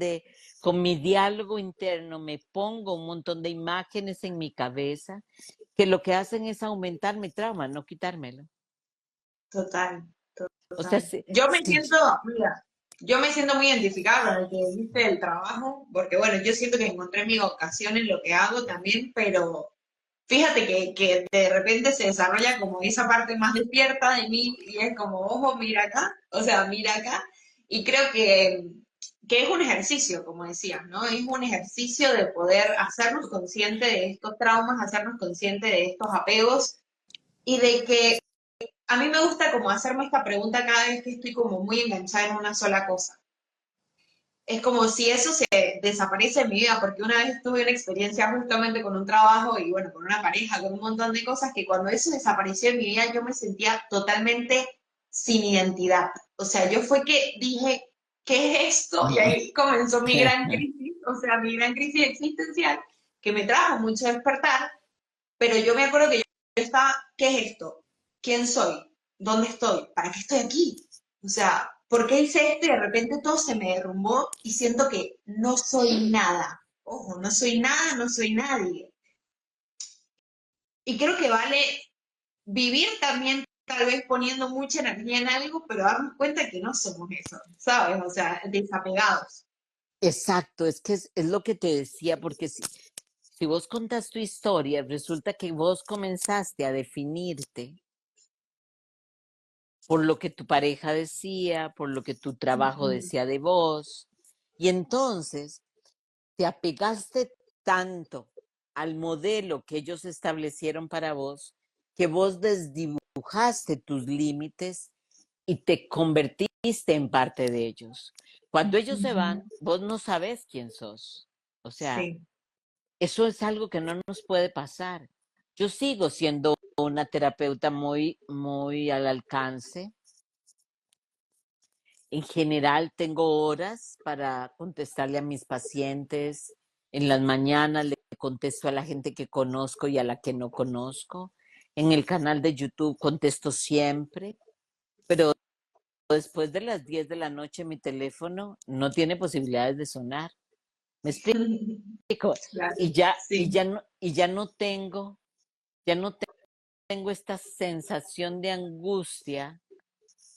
con mi diálogo interno, me pongo un montón de imágenes en mi cabeza que lo que hacen es aumentar mi trauma, no quitármelo. total, O sea, total. Yo me si siento, mira, yo me siento muy identificada con el que viste el trabajo, porque bueno, yo siento que encontré mi vocación en lo que hago también, pero fíjate que de repente se desarrolla como esa parte más despierta de mí y es como, ojo, mira acá, o sea, mira acá. Y creo que es un ejercicio, como decías, ¿no? Es un ejercicio de poder hacernos conscientes de estos traumas, hacernos conscientes de estos apegos y de que a mí me gusta como hacerme esta pregunta cada vez que estoy como muy enganchada en una sola cosa. Es como si eso se desaparece en mi vida, porque una vez tuve una experiencia justamente con un trabajo y bueno, con una pareja, con un montón de cosas, que cuando eso desapareció en mi vida yo me sentía totalmente sin identidad. O sea, yo fue que dije, ¿qué es esto? Y ahí comenzó mi gran crisis, o sea, mi gran crisis existencial, que me trajo mucho despertar, pero yo me acuerdo que yo estaba, ¿qué es esto? ¿Quién soy? ¿Dónde estoy? ¿Para qué estoy aquí? O sea, ¿por qué hice esto y de repente todo se me derrumbó y siento que no soy nada? Ojo, no soy nada, no soy nadie. Y creo que vale vivir también tal vez poniendo mucha energía en algo, pero darnos cuenta que no somos eso, ¿sabes? O sea, desapegados. Exacto, es que es lo que te decía, porque si vos contás tu historia, resulta que vos comenzaste a definirte por lo que tu pareja decía, por lo que tu trabajo Ujú. decía de vos, y entonces te apegaste tanto al modelo que ellos establecieron para vos, que vos desdibujaste tus límites y te convertiste en parte de ellos. Cuando ellos se Ujú. van, vos no sabes quién sos. O sea, Sí. eso es algo que no nos puede pasar. Yo sigo siendo una terapeuta muy al alcance. En general tengo horas para contestarle a mis pacientes. En las mañanas le contesto a la gente que conozco y a la que no conozco. En el canal de YouTube contesto siempre, pero después de las 10 de la noche mi teléfono no tiene posibilidades de sonar. ¿Me explico? Claro. Y Sí. ya no tengo esta sensación de angustia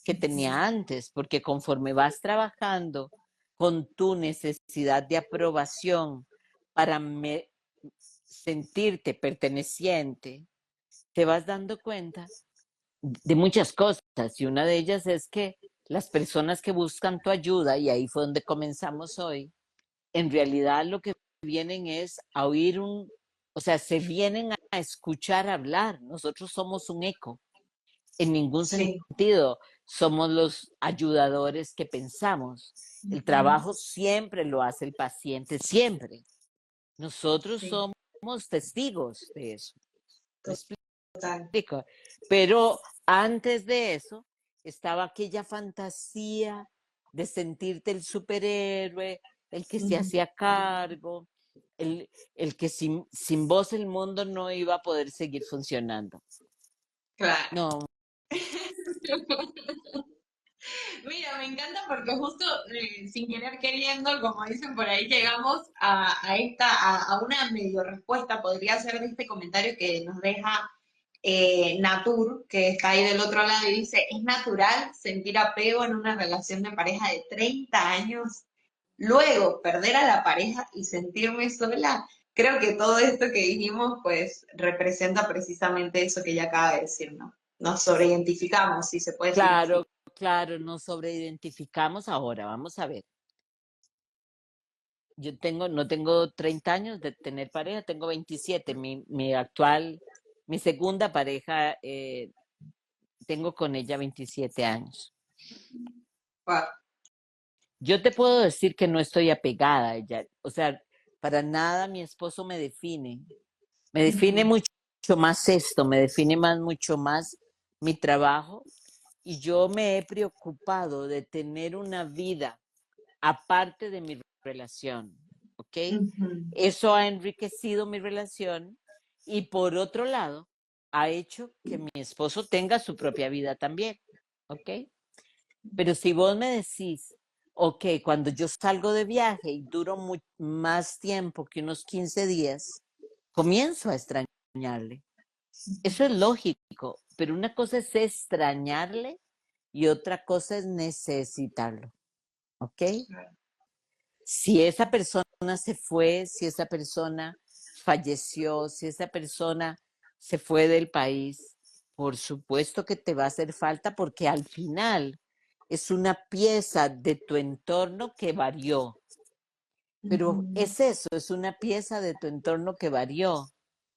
que Ujú. tenía antes, porque conforme vas trabajando con tu necesidad de aprobación para sentirte perteneciente, te vas dando cuenta de muchas cosas y una de ellas es que las personas que buscan tu ayuda, y ahí fue donde comenzamos hoy, en realidad lo que vienen es a oír o sea, se vienen a escuchar hablar. Nosotros somos un eco. En ningún Sí. sentido somos los ayudadores que pensamos. El Ujú. trabajo siempre lo hace el paciente, siempre. Nosotros Sí. somos testigos de eso. ¿Me Total. explico? Pero antes de eso estaba aquella fantasía de sentirte el superhéroe, el que se Ujú. hacía cargo, el que sin vos el mundo no iba a poder seguir funcionando. Claro. No, Mira, me encanta porque justo sin querer queriendo, como dicen por ahí, llegamos a una medio respuesta, podría ser de este comentario que nos deja Natur, que está ahí del otro lado y dice, ¿es natural sentir apego en una relación de pareja de 30 años? Luego, perder a la pareja y sentirme sola. Creo que todo esto que dijimos, pues, representa precisamente eso que ella acaba de decir, ¿no? Nos sobreidentificamos, si se puede decir así. claro, claro, nos sobreidentificamos ahora. Vamos a ver. No tengo 30 años de tener pareja, tengo 27. Mi segunda pareja, tengo con ella 27 años. Wow. Yo te puedo decir que no estoy apegada a ella. O sea, para nada mi esposo me define. Me define Ujú. mucho más esto, me define mucho más mi trabajo. Y yo me he preocupado de tener una vida aparte de mi relación, ¿ok? Ujú. Eso ha enriquecido mi relación y por otro lado, ha hecho que mi esposo tenga su propia vida también, ¿ok? Pero si vos me decís, ok, cuando yo salgo de viaje y duro más tiempo que unos 15 días, comienzo a extrañarle. Eso es lógico, pero una cosa es extrañarle y otra cosa es necesitarlo, ¿ok? Si esa persona se fue, si esa persona falleció, si esa persona se fue del país, por supuesto que te va a hacer falta porque al final es una pieza de tu entorno que varió. Pero Ujú. es eso, es una pieza de tu entorno que varió.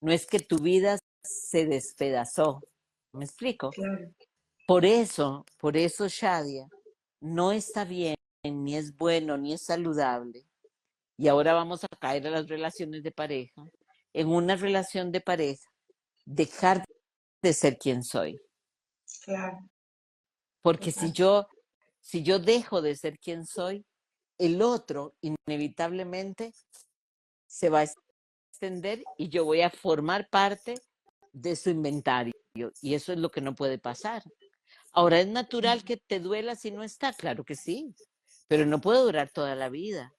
No es que tu vida se despedazó. ¿Me explico? Claro. Por eso, Shadia, no está bien, ni es bueno, ni es saludable. Y ahora vamos a caer a las relaciones de pareja. En una relación de pareja, dejar de ser quien soy. Claro, Porque total. si yo dejo de ser quien soy, el otro inevitablemente se va a extender y yo voy a formar parte de su inventario. Y eso es lo que no puede pasar. Ahora, ¿es natural que te duela si no está? Claro que sí, pero no puede durar toda la vida.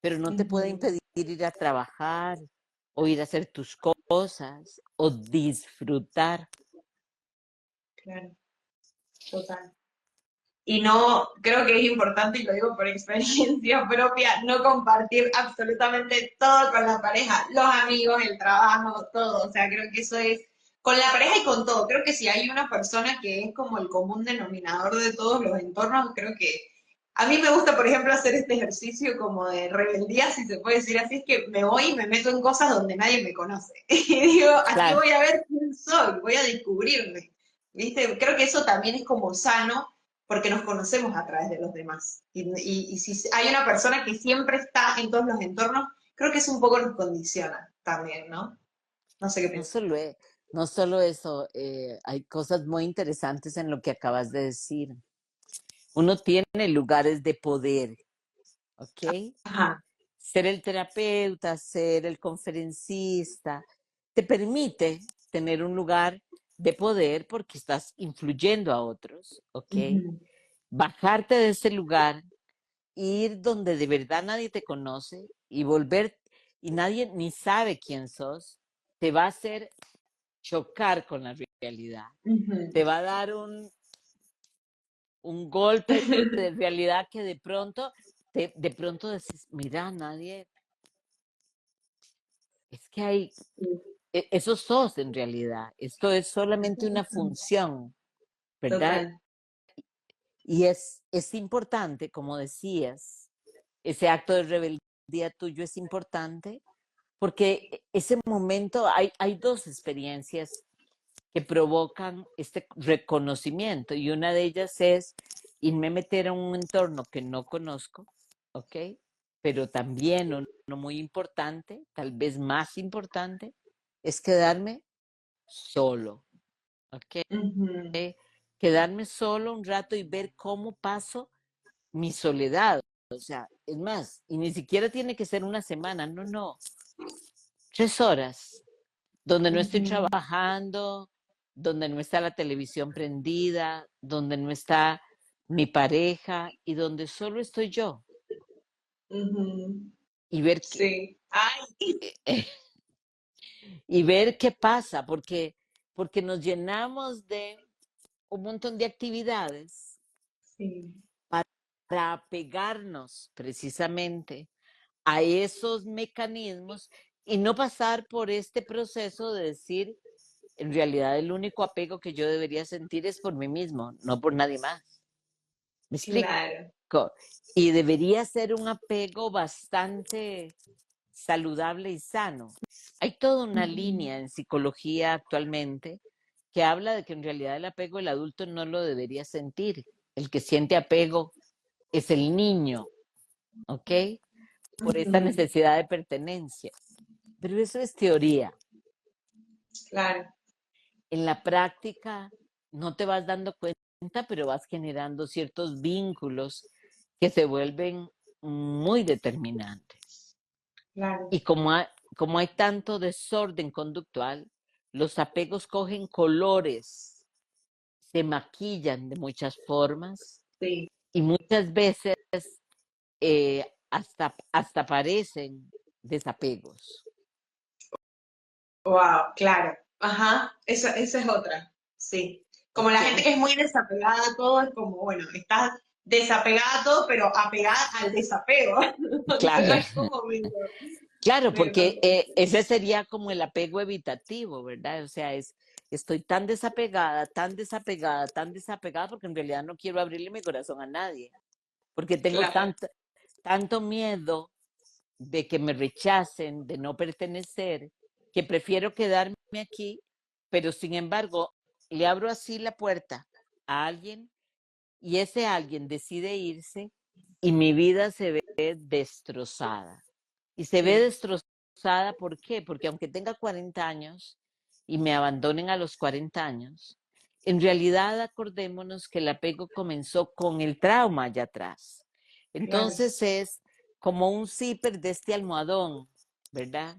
Pero no te puede Ujú. impedir ir a trabajar o ir a hacer tus cosas o disfrutar. Claro, total. Y no, creo que es importante, y lo digo por experiencia propia, no compartir absolutamente todo con la pareja, los amigos, el trabajo, todo. O sea, creo que eso es con la pareja y con todo. Creo que si hay una persona que es como el común denominador de todos los entornos, creo que a mí me gusta, por ejemplo, hacer este ejercicio como de rebeldía, si se puede decir así, es que me voy y me meto en cosas donde nadie me conoce. Y digo, así Claro, voy a ver quién soy, voy a descubrirme. ¿Viste? Creo que eso también es como sano porque nos conocemos a través de los demás. Y si hay una persona que siempre está en todos los entornos, creo que eso un poco nos condiciona también, ¿no? No sé qué no piensas. solo, no solo eso, hay cosas muy interesantes en lo que acabas de decir. Uno tiene lugares de poder, ¿ok? Ajá. Ser el terapeuta, ser el conferencista, te permite tener un lugar de poder porque estás influyendo a otros, ¿ok? Ujú. Bajarte de ese lugar, ir donde de verdad nadie te conoce y volver y nadie ni sabe quién sos, te va a hacer chocar con la realidad. Ujú. Te va a dar un golpe de realidad que de pronto decís, mira, nadie, es que hay, Sí, eso sos en realidad, esto es solamente una función, ¿verdad? total. Y es importante, como decías, ese acto de rebeldía tuyo es importante porque ese momento, hay dos experiencias que provocan este reconocimiento y una de ellas es irme a meter a un entorno que no conozco, ¿ok? Pero también uno muy importante, tal vez más importante, es quedarme solo, ¿ok? Ujú. Quedarme solo un rato y ver cómo paso mi soledad. O sea, es más, y ni siquiera tiene que ser una semana, no, no, 3 horas, donde no estoy Ujú. trabajando, donde no está la televisión prendida, donde no está mi pareja y donde solo estoy yo Ujú. y ver qué, Sí. Ay, y ver qué pasa, porque nos llenamos de un montón de actividades sí, para apegarnos precisamente a esos mecanismos y no pasar por este proceso de decir, en realidad el único apego que yo debería sentir es por mí mismo, no por nadie más. ¿Me explico? claro. Y debería ser un apego bastante saludable y sano. Hay toda una Ujú. línea en psicología actualmente que habla de que en realidad el apego el adulto no lo debería sentir. El que siente apego es el niño, ¿ok? Por esa Ujú. necesidad de pertenencia. Pero eso es teoría. Claro. En la práctica no te vas dando cuenta, pero vas generando ciertos vínculos que se vuelven muy determinantes. Claro. Y como hay tanto desorden conductual, los apegos cogen colores, se maquillan de muchas formas Sí. y muchas veces hasta parecen desapegos. Wow, claro. Ajá, esa es otra. Sí. Como la ¿Ok? gente que es muy desapegada a todo, es como, bueno, estás desapegada a todo, pero apegada al desapego. O Claro. sea, es como Claro, medio porque contradictorio. ese sería como el apego evitativo, ¿verdad? O sea, es estoy tan desapegada, tan desapegada, tan desapegada, porque en realidad no quiero abrirle mi corazón a nadie, porque tengo claro, tanto miedo de que me rechacen, de no pertenecer, que prefiero quedarme aquí, pero sin embargo, le abro así la puerta a alguien y ese alguien decide irse y mi vida se ve destrozada. Y se ve sí, destrozada, ¿por qué? Porque aunque tenga 40 años y me abandonen a los 40 años, en realidad acordémonos que el apego comenzó con el trauma allá atrás. claro, Entonces es como un zipper de este almohadón, ¿verdad?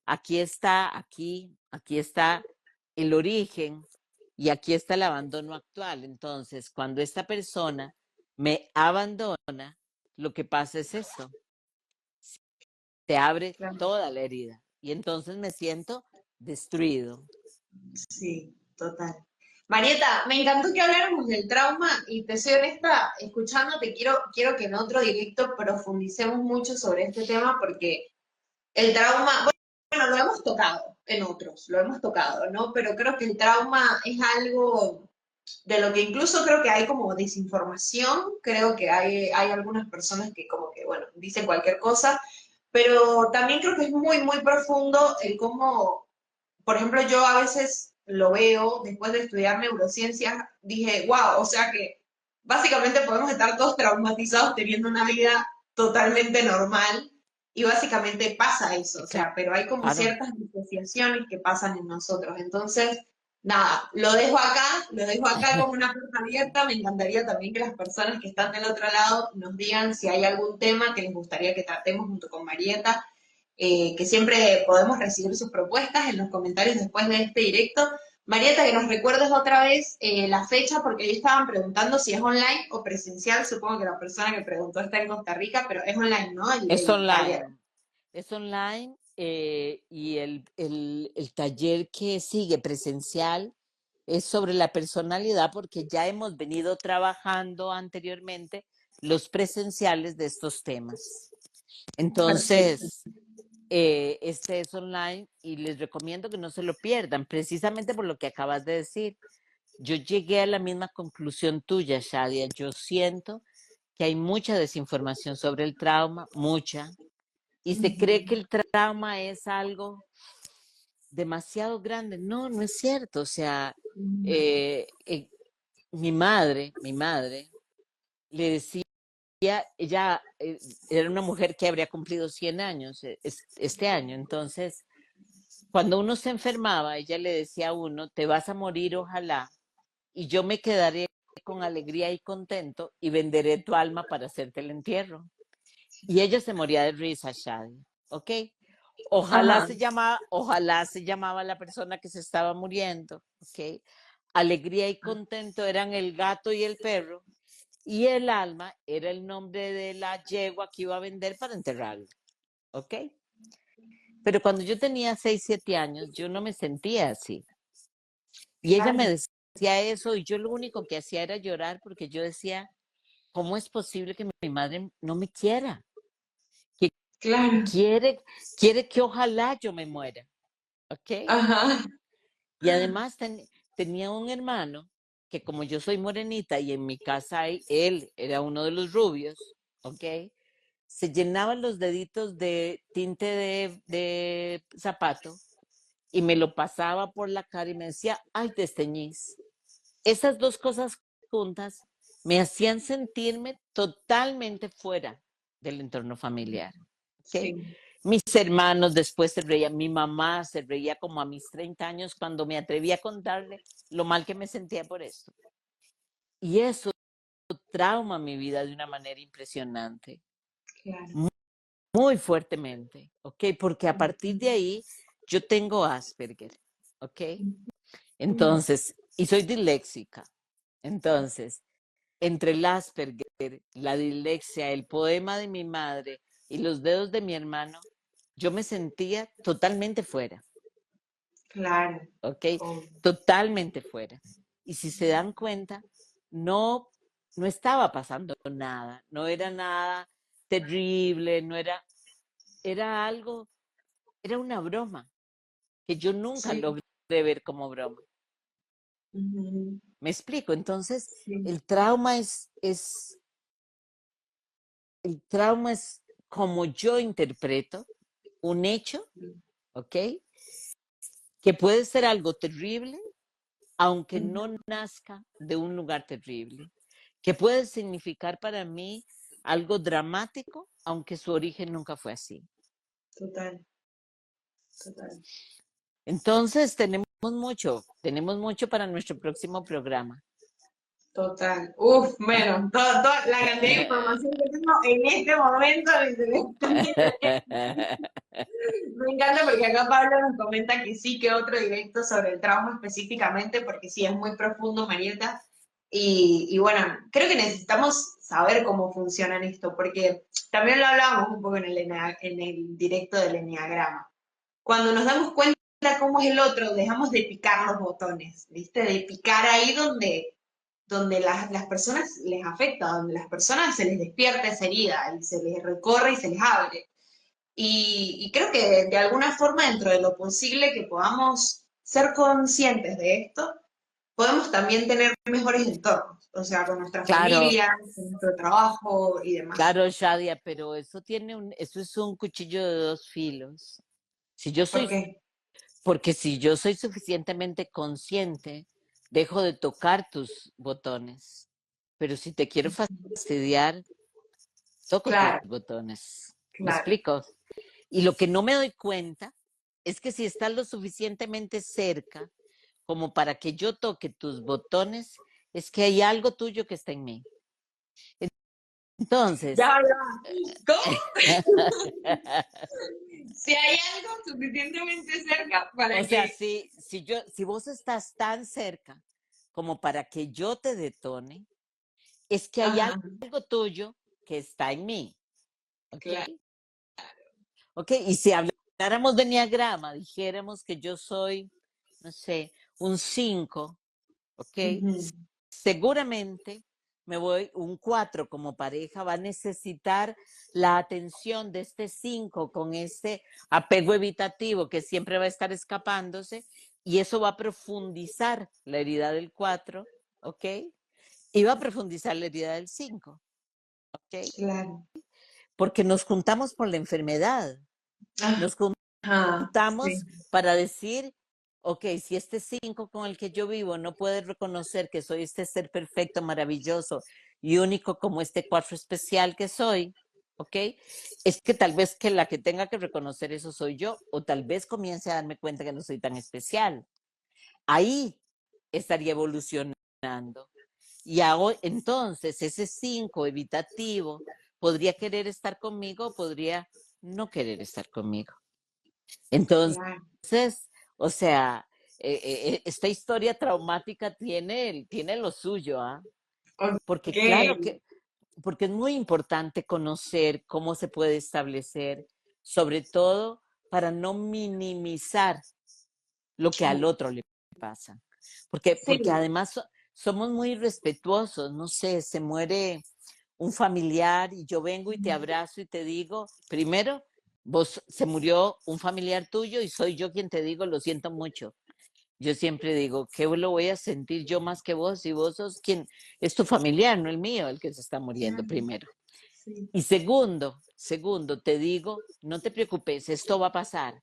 Aquí está el origen y aquí está el abandono actual. Entonces, cuando esta persona me abandona, lo que pasa es eso, te abre claro. toda la herida y entonces me siento destruido. Sí, total. Marieta, me encantó que habláramos del trauma y te soy honesta, escuchándote, quiero que en otro directo profundicemos mucho sobre este tema porque el trauma, bueno, lo hemos tocado en otros, lo hemos tocado, ¿no? Pero creo que el trauma es algo de lo que incluso creo que hay como desinformación, creo que hay algunas personas que como que, bueno, dicen cualquier cosa, pero también creo que es muy profundo el cómo por ejemplo, yo a veces lo veo, después de estudiar neurociencias, dije, wow, o sea que básicamente podemos estar todos traumatizados teniendo una vida totalmente normal y básicamente pasa eso, o sea, pero hay como Claro, ciertas disociaciones que pasan en nosotros. Entonces, nada, lo dejo acá como una puerta abierta. Me encantaría también que las personas que están del otro lado nos digan si hay algún tema que les gustaría que tratemos junto con Marieta que siempre podemos recibir sus propuestas en los comentarios después de este directo. Marieta, que nos recuerdes otra vez la fecha, porque ahí estaban preguntando si es online o presencial. Supongo que la persona que preguntó está en Costa Rica, pero es online, ¿no? es El taller. online, es online y el taller que sigue presencial es sobre la personalidad porque ya hemos venido trabajando anteriormente los presenciales de estos temas. Perfecto. Entonces, este es online y les recomiendo que no se lo pierdan, precisamente por lo que acabas de decir. Yo llegué a la misma conclusión tuya, Shadia. Yo siento que hay mucha desinformación sobre el trauma, mucha, y se cree que el trauma es algo demasiado grande. No, no es cierto. O sea, eh, eh, mi madre, le decía, ella era una mujer que habría cumplido 100 años este año. Entonces, cuando uno se enfermaba, ella le decía a uno, te vas a morir, ojalá, y yo me quedaré con alegría y contento y venderé tu alma para hacerte el entierro. Y ella se moría de risa, Shadi, ¿ok? Ajá, Ojalá se llamaba la persona que se estaba muriendo, ¿ok? Alegría y contento eran el gato y el perro, y el alma era el nombre de la yegua que iba a vender para enterrarla, ¿ok? Pero cuando yo tenía 6 7 años, yo no me sentía así. Y ella me claro, decía eso y yo lo único que hacía era llorar porque yo decía, ¿cómo es posible que mi madre no me quiera? Que claro. quiere que ojalá yo me muera, ¿ok? Ajá, Y además tenía un hermano que como yo soy morenita y en mi casa él era uno de los rubios, ¿ok? Se llenaba los deditos de tinte de zapato y me lo pasaba por la cara y me decía, ay, te esteñís. Esas dos cosas juntas me hacían sentirme totalmente fuera del entorno familiar. ¿Okay? sí, Mis hermanos después se reían, mi mamá se reía como a mis 30 años cuando me atreví a contarle lo mal que me sentía por esto. Y eso trauma mi vida de una manera impresionante, claro. muy fuertemente, ¿ok? Porque a partir de ahí yo tengo Asperger, ¿ok? Entonces, y soy disléxica. Entonces, entre el Asperger, la dislexia, el poema de mi madre y los dedos de mi hermano, yo me sentía totalmente fuera, Claro. ¿ok? Oh, Totalmente fuera. Y si se dan cuenta, no, no estaba pasando nada, no era nada terrible, no era, era algo, era una broma que yo nunca sí. logré ver como broma. Ujú. ¿Me explico? Entonces, Sí. el trauma el trauma es como yo interpreto un hecho, ¿ok? Que puede ser algo terrible, aunque no Ujú. nazca de un lugar terrible, que puede significar para mí algo dramático, aunque su origen nunca fue así. Total, total. Entonces, tenemos mucho para nuestro próximo programa. Total. Uf, bueno, la cantidad de información que tengo en este momento, me encanta porque acá Pablo nos comenta que sí, que otro directo sobre el trauma específicamente, porque sí, es muy profundo, Marieta. Y bueno, creo que necesitamos saber cómo funcionan esto, porque también lo hablábamos un poco en el directo del enneagrama. Cuando nos damos cuenta cómo es el otro, dejamos de picar los botones, ¿viste? De picar ahí donde las personas les afecta, donde las personas se les despierta esa herida y se les recorre y se les abre. Y creo que de alguna forma, dentro de lo posible que podamos ser conscientes de esto, podemos también tener mejores entornos, o sea, con nuestra Claro, familia, con nuestro trabajo y demás. claro, Shadia, pero eso es un cuchillo de dos filos. Si yo ¿Por soy, qué? porque si yo soy suficientemente consciente, dejo de tocar tus botones. Pero si te quiero fastidiar, toco tus Claro, botones. ¿Me claro. explico? Y lo que no me doy cuenta es que si estás lo suficientemente cerca como para que yo toque tus botones, es que hay algo tuyo que está en mí. Ya, Entonces, ya. ¿Cómo? Si hay algo suficientemente cerca o para sea, que... si vos estás tan cerca como para que yo te detone, es que hay Ajá, algo tuyo que está en mí, ¿ok? claro. ¿Ok? Y si habláramos de enneagrama, dijéramos que yo soy, no sé, un 5, ¿ok? Ujú. Seguramente me voy, un 4 como pareja va a necesitar la atención de este 5 con este apego evitativo que siempre va a estar escapándose y eso va a profundizar la herida del 4, ¿ok? Y va a profundizar la herida del 5, ¿ok? Claro. Porque nos juntamos por la enfermedad, nos Ajá, juntamos sí. para decir, ok, si este 5 con el que yo vivo no puede reconocer que soy este ser perfecto, maravilloso y único como este 4 especial que soy, ok, es que tal vez que la que tenga que reconocer eso soy yo, o tal vez comience a darme cuenta que no soy tan especial. Ahí estaría evolucionando. Y ahora, entonces, ese 5 evitativo podría querer estar conmigo, podría no querer estar conmigo. Claro. Entonces, o sea, esta historia traumática tiene lo suyo, ¿ah? Porque Ok. claro porque es muy importante conocer cómo se puede establecer, sobre todo para no minimizar lo que al otro le pasa. Porque Sí. además somos muy respetuosos, no sé, se muere un familiar y yo vengo y te abrazo y te digo, primero, vos se murió un familiar tuyo y soy yo quien te digo, lo siento mucho. Yo siempre digo, ¿qué lo voy a sentir yo más que vos? Si vos sos quien es tu familiar, no el mío, el que se está muriendo Claro. primero. Sí. Y segundo, te digo, no te preocupes, esto va a pasar.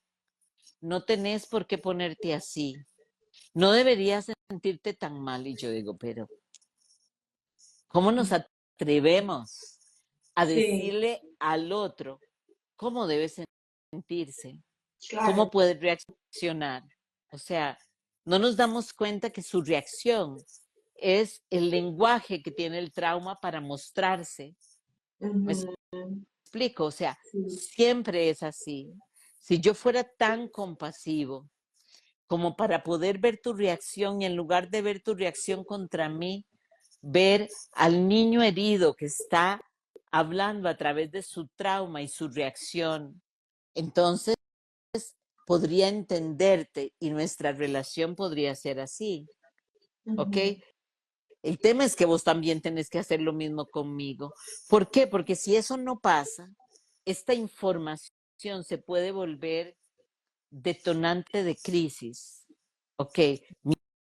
No tenés por qué ponerte así. No deberías sentirte tan mal. Y yo digo, pero ¿cómo nos atrevemos a Sí. decirle al otro cómo debe sentirse? ¿Cómo Claro. puede reaccionar? O sea, no nos damos cuenta que su reacción es el lenguaje que tiene el trauma para mostrarse. ¿Me Ujú. explico? O sea, Sí. siempre es así. Si yo fuera tan compasivo como para poder ver tu reacción y en lugar de ver tu reacción contra mí, ver al niño herido que está hablando a través de su trauma y su reacción, entonces podría entenderte y nuestra relación podría ser así, ¿ok? Ujú. El tema es que vos también tenés que hacer lo mismo conmigo. ¿Por qué? Porque si eso no pasa, esta información se puede volver detonante de crisis, ¿ok?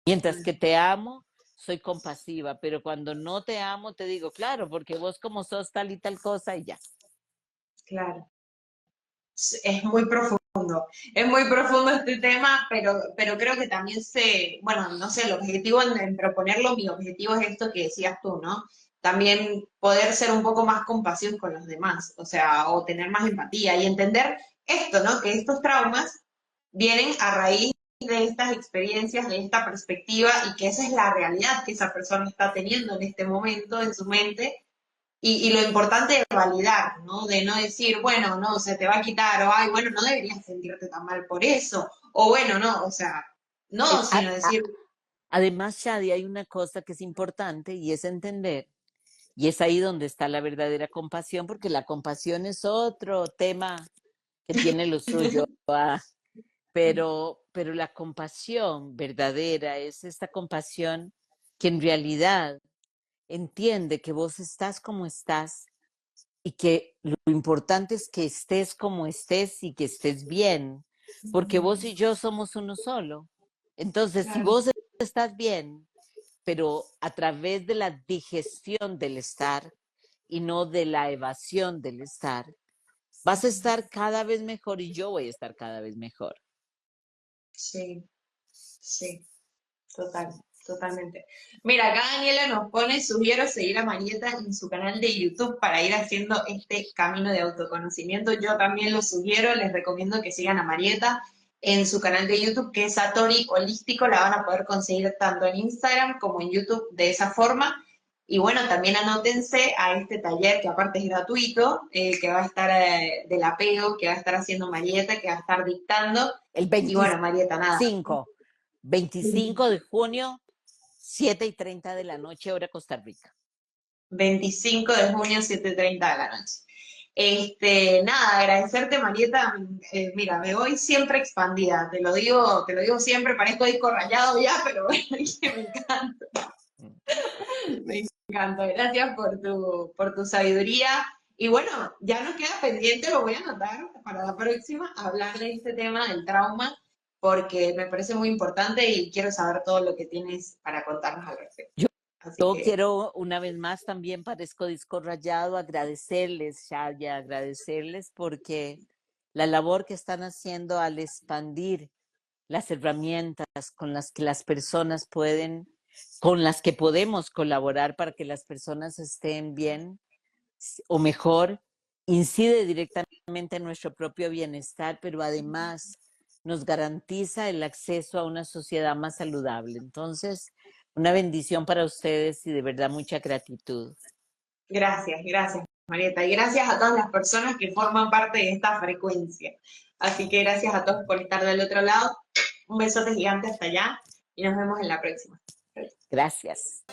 Mientras que te amo, soy compasiva, pero cuando no te amo, te digo, claro, porque vos como sos tal y tal cosa y ya. Claro. Es muy profundo este tema, pero creo que también bueno, no sé, el objetivo en proponerlo, mi objetivo es esto que decías tú, ¿no? También poder ser un poco más compasivos con los demás, o sea, o tener más empatía y entender esto, ¿no? Que estos traumas vienen a raíz de estas experiencias, de esta perspectiva y que esa es la realidad que esa persona está teniendo en este momento en su mente y lo importante es validar, ¿no? De no decir, bueno, no, se te va a quitar, o ay, bueno, no deberías sentirte tan mal por eso, o bueno, no, o sea, no, Eh, a- sino a- decir, Además, Shadi, hay una cosa que es importante y es entender, y es ahí donde está la verdadera compasión, porque la compasión es otro tema que tiene lo suyo, pero la compasión verdadera es esta compasión que en realidad entiende que vos estás como estás y que lo importante es que estés como estés y que estés bien, porque vos y yo somos uno solo. Entonces, si claro, vos estás bien, pero a través de la digestión del estar y no de la evasión del estar, vas a estar cada vez mejor y yo voy a estar cada vez mejor. sí, sí. Total, totalmente. Mira, acá Daniela nos pone, sugiero seguir a Marieta en su canal de YouTube para ir haciendo este camino de autoconocimiento. Yo también lo sugiero, les recomiendo que sigan a Marieta en su canal de YouTube, que es Satori Holístico. La van a poder conseguir tanto en Instagram como en YouTube de esa forma. Y bueno, también anótense a este taller que aparte es gratuito, que va a estar del apego, que va a estar haciendo Marieta, que va a estar dictando. El Y bueno, Marieta, nada. 25 de junio, 7:30 de la noche, hora Costa Rica. 25 de junio, 7:30 de la noche. Nada, agradecerte, Marieta. Mira, me voy siempre expandida, te lo digo siempre, parezco disco rayado ya, pero bueno, es que me encanta, me encanta. Gracias por tu sabiduría. Y bueno, ya nos queda pendiente, lo voy a anotar para la próxima, hablar de este tema del trauma, porque me parece muy importante y quiero saber todo lo que tienes para contarnos al respecto. Yo, Así yo que quiero una vez más también parezco disco rayado, agradecerles, Shadia, agradecerles porque la labor que están haciendo al expandir las herramientas con las que las personas pueden, con las que podemos colaborar para que las personas estén bien o mejor, incide directamente en nuestro propio bienestar, pero además nos garantiza el acceso a una sociedad más saludable. Entonces, una bendición para ustedes y de verdad mucha gratitud. gracias, gracias, Marieta. Y gracias a todas las personas que forman parte de esta frecuencia. Así que gracias a todos por estar del otro lado. Un besote gigante hasta allá y nos vemos en la próxima. Gracias.